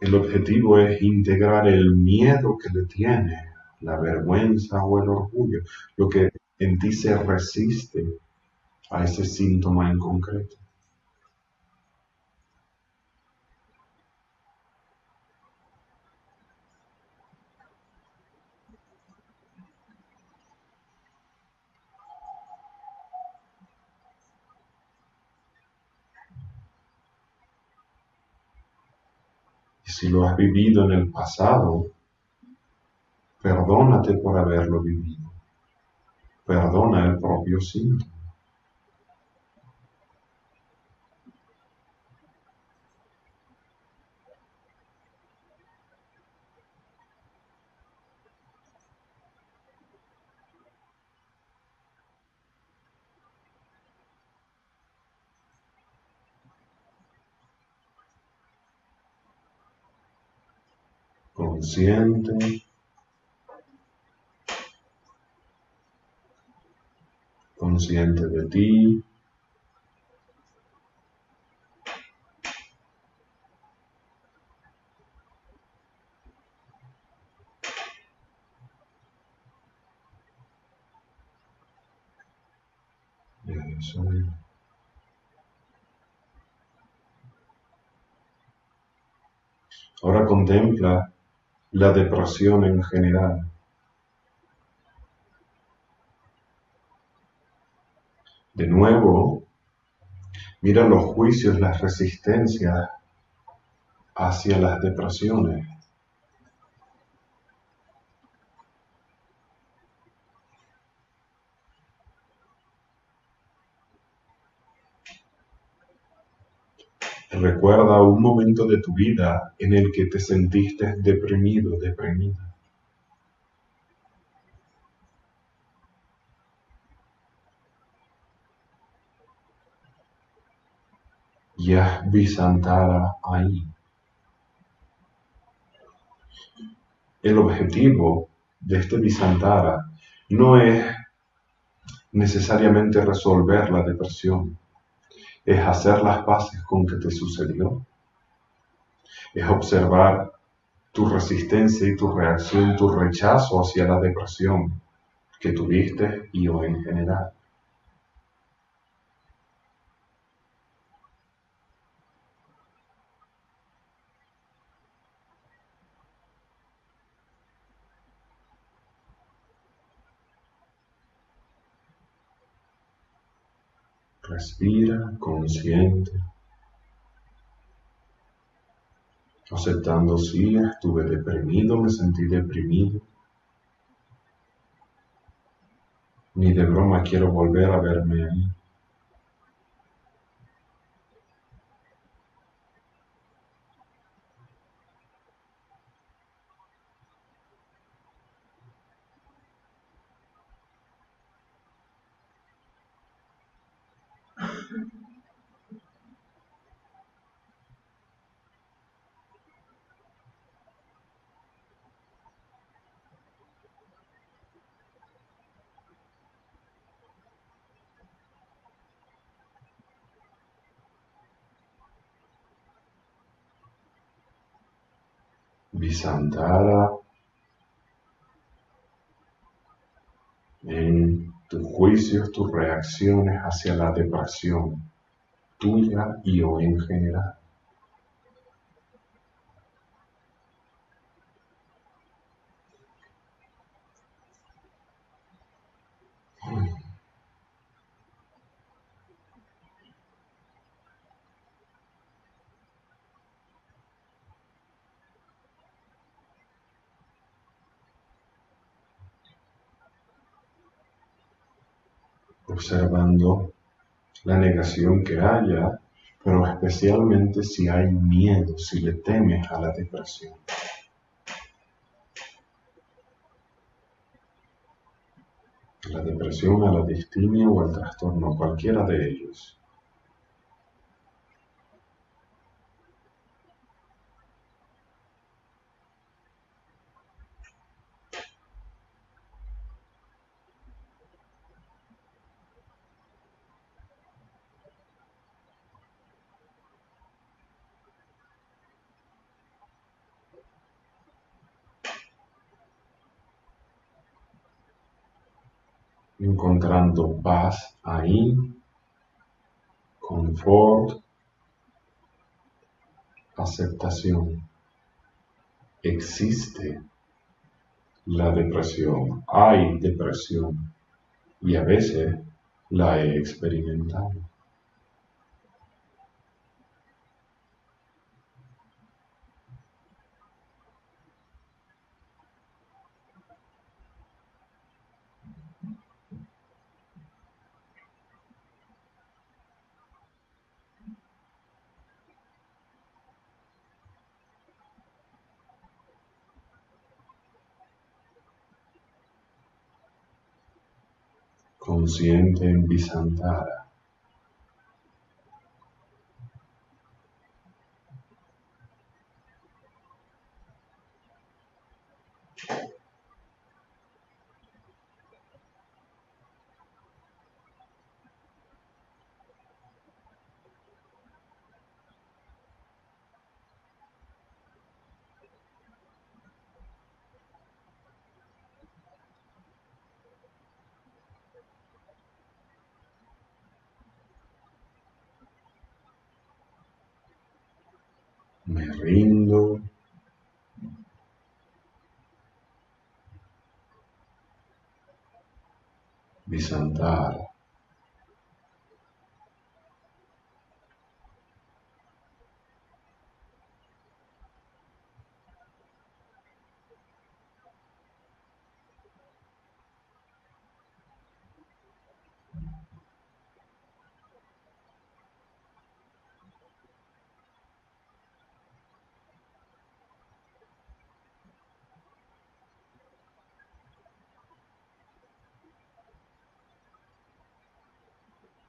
El objetivo es integrar el miedo que le tiene, la vergüenza o el orgullo, lo que en ti se resiste a ese síntoma en concreto. Si lo has vivido en el pasado, perdónate por haberlo vivido. Perdona el propio síntoma. Consciente, consciente de ti, eso es. Ahora contempla la depresión en general. De nuevo, mira los juicios, las resistencias hacia las depresiones. Recuerda un momento de tu vida en el que te sentiste deprimido, deprimida. Y haz Visantara ahí. El objetivo de este Visantara no es necesariamente resolver la depresión, es hacer las paces con que te sucedió, es observar tu resistencia y tu reacción, tu rechazo hacia la depresión que tuviste y o en general. Respira consciente, aceptando sí, estuve deprimido, me sentí deprimido. Ni de broma quiero volver a verme ahí. Visantara en tus juicios, tus reacciones hacia la depresión, tuya y o en general. Observando la negación que haya, pero especialmente si hay miedo, si le temes a la depresión. La depresión, a la distimia o al trastorno, cualquiera de ellos. Encontrando paz ahí, confort, aceptación. Existe la depresión, hay depresión y a veces la he experimentado. consciente en Visantara. Me rindo. Visantara.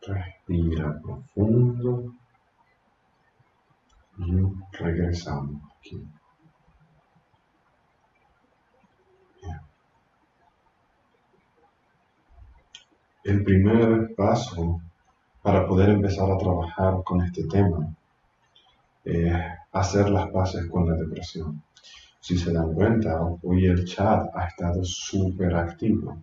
Respira profundo y regresamos aquí. Bien. El primer paso para poder empezar a trabajar con este tema es hacer las paces con la depresión. Si se dan cuenta, hoy el chat ha estado súper activo,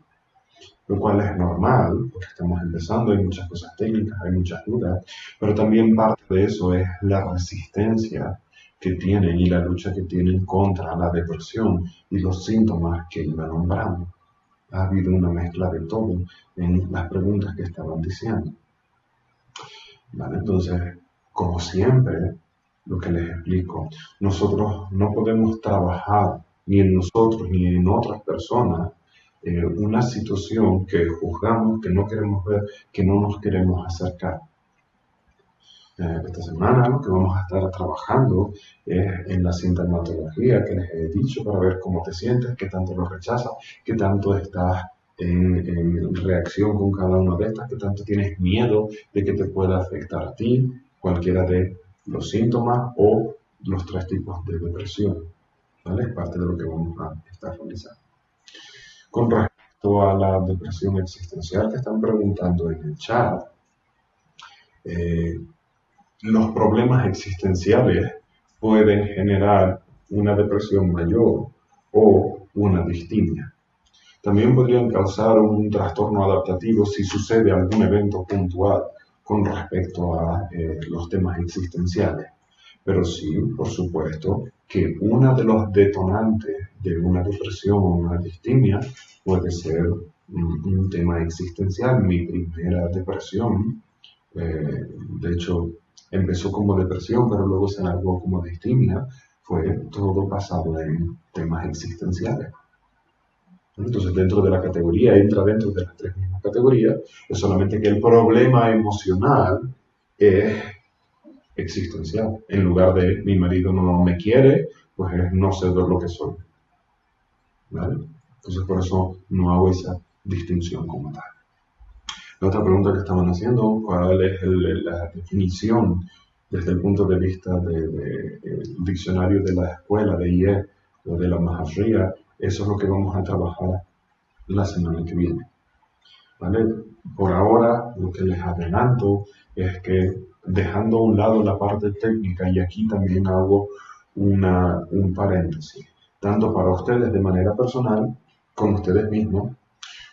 lo cual es normal, porque estamos empezando, hay muchas cosas técnicas, hay muchas dudas, pero también parte de eso es la resistencia que tienen y la lucha que tienen contra la depresión y los síntomas que iba nombrando. Ha habido una mezcla de todo en las preguntas que estaban diciendo. ¿Vale? Entonces, como siempre, lo que les explico, nosotros no podemos trabajar ni en nosotros ni en otras personas una situación que juzgamos, que no queremos ver, que no nos queremos acercar. Esta semana lo que vamos a estar trabajando es en la sintomatología que les he dicho para ver cómo te sientes, qué tanto lo rechazas, qué tanto estás en reacción con cada una de estas, qué tanto tienes miedo de que te pueda afectar a ti, cualquiera de los síntomas o los 3 tipos de depresión. ¿Vale? Es parte de lo que vamos a estar realizando. Con respecto a la depresión existencial que están preguntando en el chat, los problemas existenciales pueden generar una depresión mayor o una distimia. También podrían causar un trastorno adaptativo si sucede algún evento puntual con respecto a los temas existenciales. Pero sí, por supuesto, que uno de los detonantes de una depresión o una distimia puede ser un tema existencial. Mi primera depresión, de hecho, empezó como depresión, pero luego se alargó como distimia, fue todo basado en temas existenciales. Entonces, dentro de la categoría, entra dentro de las 3 mismas categorías, es solamente que el problema emocional es existencial. En lugar de mi marido no me quiere, pues es no sé lo que soy. ¿Vale? Entonces, por eso no hago esa distinción como tal. La otra pregunta que estaban haciendo, ¿cuál es la definición desde el punto de vista del diccionario de la escuela de IE o de la Mahashriya? Eso es lo que vamos a trabajar la semana que viene. ¿Vale? Por ahora, lo que les adelanto es que dejando a un lado la parte técnica, y aquí también hago un paréntesis, tanto para ustedes de manera personal, con ustedes mismos,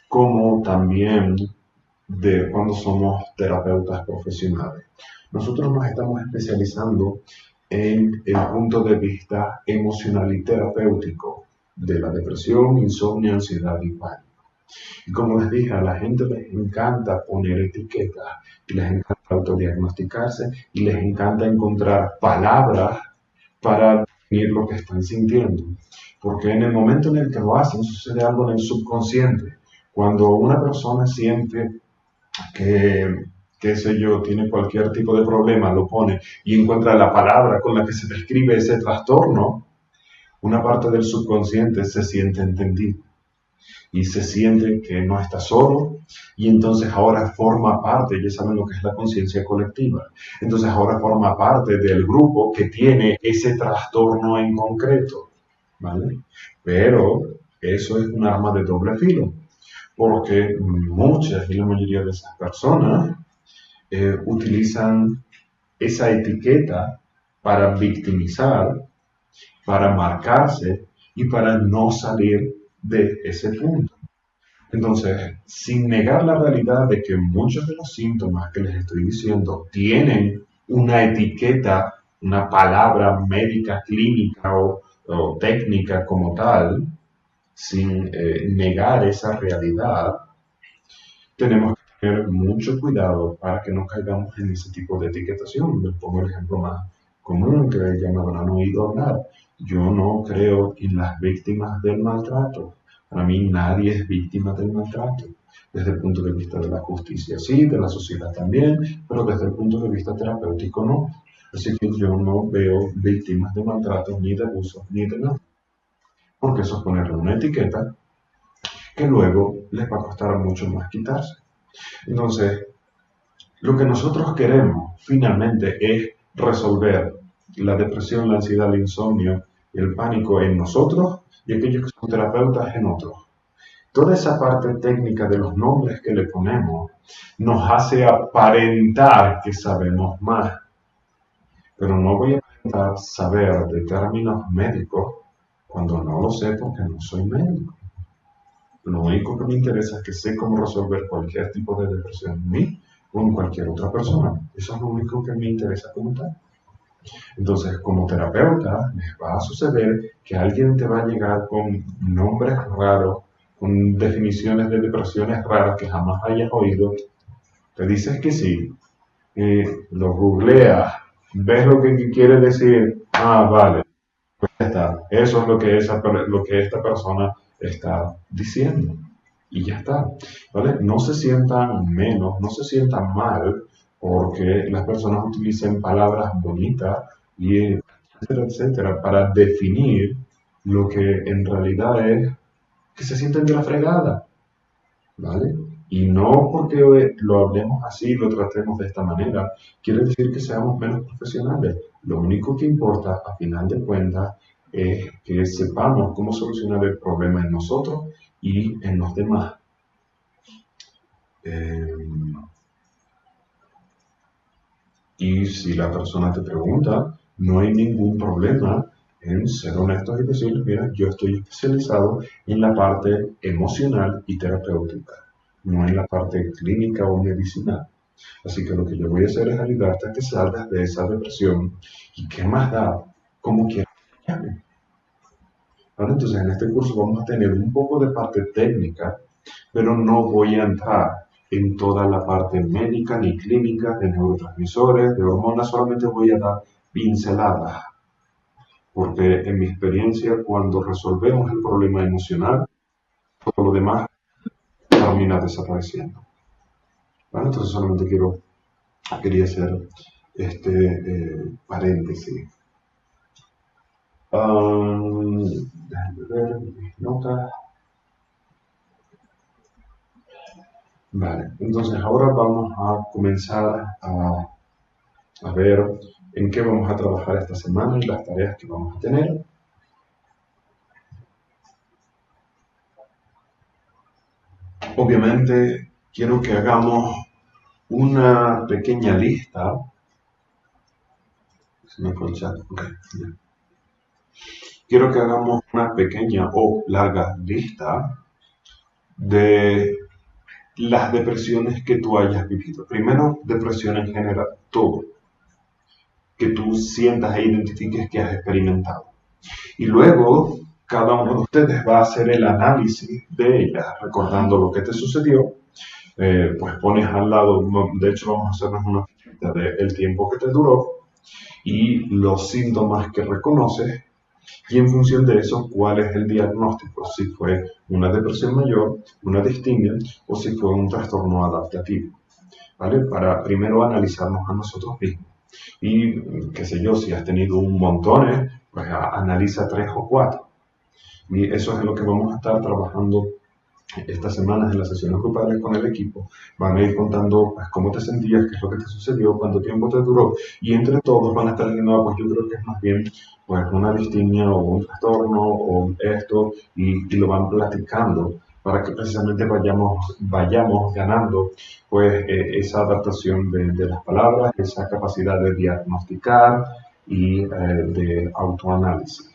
como también de cuando somos terapeutas profesionales. Nosotros nos estamos especializando en el punto de vista emocional y terapéutico de la depresión, insomnio, ansiedad y pánico. Y como les dije, a la gente les encanta poner etiquetas, y les encanta autodiagnosticarse, y les encanta encontrar palabras para definir lo que están sintiendo. Porque en el momento en el que lo hacen, sucede algo en el subconsciente. Cuando una persona siente que, qué sé yo, tiene cualquier tipo de problema, lo pone y encuentra la palabra con la que se describe ese trastorno, una parte del subconsciente se siente entendido. y se siente que no está solo, y entonces ahora forma parte, ya saben lo que es la conciencia colectiva, entonces ahora forma parte del grupo que tiene ese trastorno en concreto, ¿vale? Pero eso es un arma de doble filo, porque muchas y la mayoría de esas personas utilizan esa etiqueta para victimizar, para marcarse y para no salir de ese punto. Entonces, sin negar la realidad de que muchos de los síntomas que les estoy diciendo tienen una etiqueta, una palabra médica, clínica o técnica como tal, sin negar esa realidad, tenemos que tener mucho cuidado para que no caigamos en ese tipo de etiquetación. Les pongo el ejemplo más común que ya me habrán oído hablar. Yo no creo en las víctimas del maltrato. Para mí nadie es víctima del maltrato. Desde el punto de vista de la justicia sí, de la sociedad también, pero desde el punto de vista terapéutico no. Así que yo no veo víctimas de maltrato, ni de abuso, ni de nada. Porque eso es ponerle una etiqueta que luego les va a costar mucho más quitarse. Entonces, lo que nosotros queremos finalmente es resolver la depresión, la ansiedad, el insomnio y el pánico en nosotros y aquellos que son terapeutas en otros. Toda esa parte técnica de los nombres que le ponemos nos hace aparentar que sabemos más, pero no voy a aparentar saber de términos médicos cuando no lo sé porque no soy médico. Lo único que me interesa es que sé cómo resolver cualquier tipo de depresión en mí o en cualquier otra persona. Eso es lo único que me interesa como tal. Entonces, como terapeuta, les va a suceder que alguien te va a llegar con nombres raros, con definiciones de depresiones raras que jamás hayas oído. Te dices que sí, lo googleas, ves lo que quiere decir, vale, pues ya está. Eso es lo que esta persona está diciendo. Y ya está, ¿vale? No se sientan menos, no se sientan mal porque las personas utilicen palabras bonitas y etcétera, etcétera, para definir lo que en realidad es que se sienten de la fregada, ¿vale? Y no porque lo hablemos así, lo tratemos de esta manera, quiere decir que seamos menos profesionales. Lo único que importa, a final de cuentas, es que sepamos cómo solucionar el problema en nosotros y en los demás. Y si la persona te pregunta, no hay ningún problema en ser honestos y decir, mira, yo estoy especializado en la parte emocional y terapéutica, no en la parte clínica o medicinal. Así que lo que yo voy a hacer es ayudarte a que salgas de esa depresión. ¿Y qué más da? Como quieras que llame. ¿Vale? Entonces, en este curso vamos a tener un poco de parte técnica, pero no voy a entrar en toda la parte médica ni clínica de neurotransmisores, de hormonas, solamente voy a dar pinceladas. Porque en mi experiencia, cuando resolvemos el problema emocional, todo lo demás termina desapareciendo. ¿Vale? Entonces solamente quería hacer este paréntesis. Déjame ver mis notas. Vale, entonces ahora vamos a comenzar a ver en qué vamos a trabajar esta semana y las tareas que vamos a tener. Obviamente quiero que hagamos una pequeña lista. Se me fue el chat. Okay. Quiero que hagamos una pequeña o larga lista de las depresiones que tú hayas vivido. Primero, depresión en general, todo. Que tú sientas e identifiques que has experimentado. Y luego, cada uno de ustedes va a hacer el análisis de ellas, recordando lo que te sucedió. Pues pones al lado, de hecho vamos a hacernos una fichita del tiempo que te duró y los síntomas que reconoces y en función de eso cuál es el diagnóstico, si fue una depresión mayor, una distimia o si fue un trastorno adaptativo, ¿vale? Para primero analizarnos a nosotros mismos y qué sé yo, si has tenido un montón, pues analiza 3 o 4 y eso es en lo que vamos a estar trabajando Estas semanas en las sesiones grupales con el equipo van a ir contando pues, cómo te sentías, qué es lo que te sucedió, cuánto tiempo te duró, y entre todos van a estar diciendo, pues yo creo que es más bien pues, una distimia o un trastorno o esto, y lo van platicando para que precisamente vayamos ganando pues, esa adaptación de las palabras, esa capacidad de diagnosticar y de autoanálisis.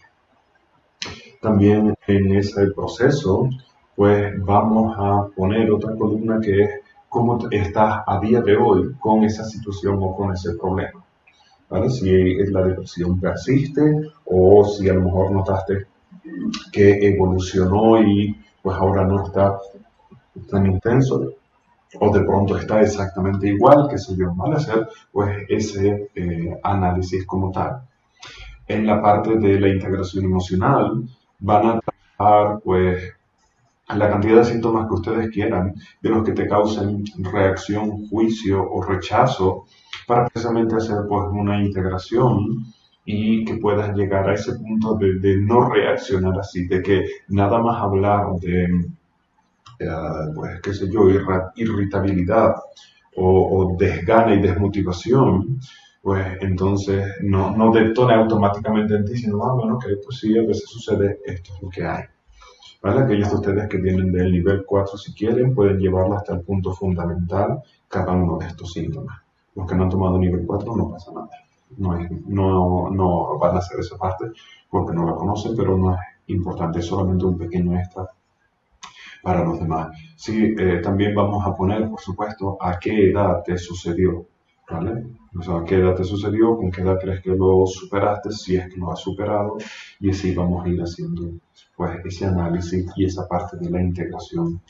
También en ese proceso, pues vamos a poner otra columna que es cómo estás a día de hoy con esa situación o con ese problema. ¿Vale? Si la depresión persiste o si a lo mejor notaste que evolucionó y pues ahora no está tan intenso o de pronto está exactamente igual, que sé yo, ¿vale? Hacer pues ese análisis como tal. En la parte de la integración emocional van a trabajar pues la cantidad de síntomas que ustedes quieran, de los que te causen reacción, juicio o rechazo, para precisamente hacer pues una integración y que puedas llegar a ese punto de no reaccionar así, de que nada más hablar de, pues qué sé yo, irritabilidad o desgana y desmotivación, pues entonces no detone automáticamente en ti, sino, bueno, que pues sí, a veces sucede, esto es lo que hay. ¿Vale? Aquellos de ustedes que vienen del nivel 4, si quieren, pueden llevarlo hasta el punto fundamental, cada uno de estos síntomas. Los que no han tomado nivel 4 no pasa nada. No van a hacer esa parte porque no la conocen, pero no es importante, es solamente un pequeño extra para los demás. Sí, también vamos a poner, por supuesto, a qué edad te sucedió, ¿vale? O sea, a qué edad te sucedió, con qué edad crees que lo superaste, si es que lo has superado, y así vamos a ir haciendo pues, ese análisis y esa parte de la integración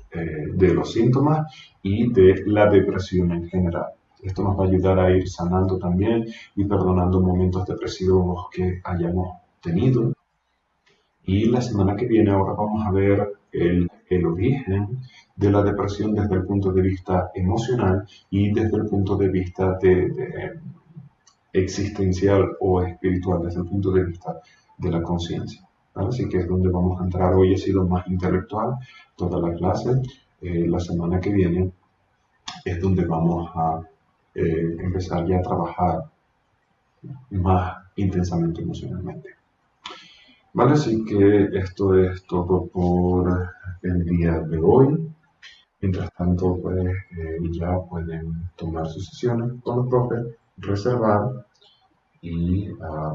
de los síntomas y de la depresión en general. Esto nos va a ayudar a ir sanando también y perdonando momentos depresivos que hayamos tenido. Y la semana que viene ahora vamos a ver el origen de la depresión desde el punto de vista emocional y desde el punto de vista de existencial o espiritual, desde el punto de vista de la conciencia. ¿Vale? Así que es donde vamos a entrar. Hoy ha sido más intelectual toda la clase. La semana que viene es donde vamos a empezar ya a trabajar más intensamente emocionalmente. Vale, así que esto es todo por el día de hoy. Mientras tanto, pues ya pueden tomar sus sesiones con los profes, reservar y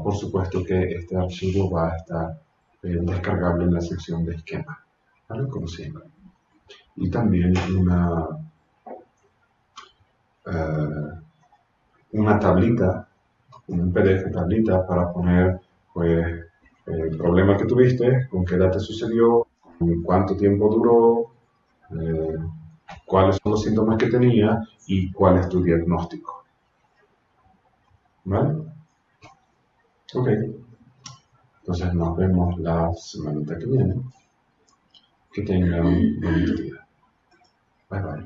por supuesto que este archivo va a estar descargable en la sección de esquema, ¿vale? Como siempre. Y también una tablita, un PDF tablita para poner pues el problema que tuviste, con qué edad te sucedió, con cuánto tiempo duró, cuáles son los síntomas que tenía y cuál es tu diagnóstico. ¿Vale? Ok. Entonces nos vemos la semana que viene. Que tengan un bonito día. Bye bye.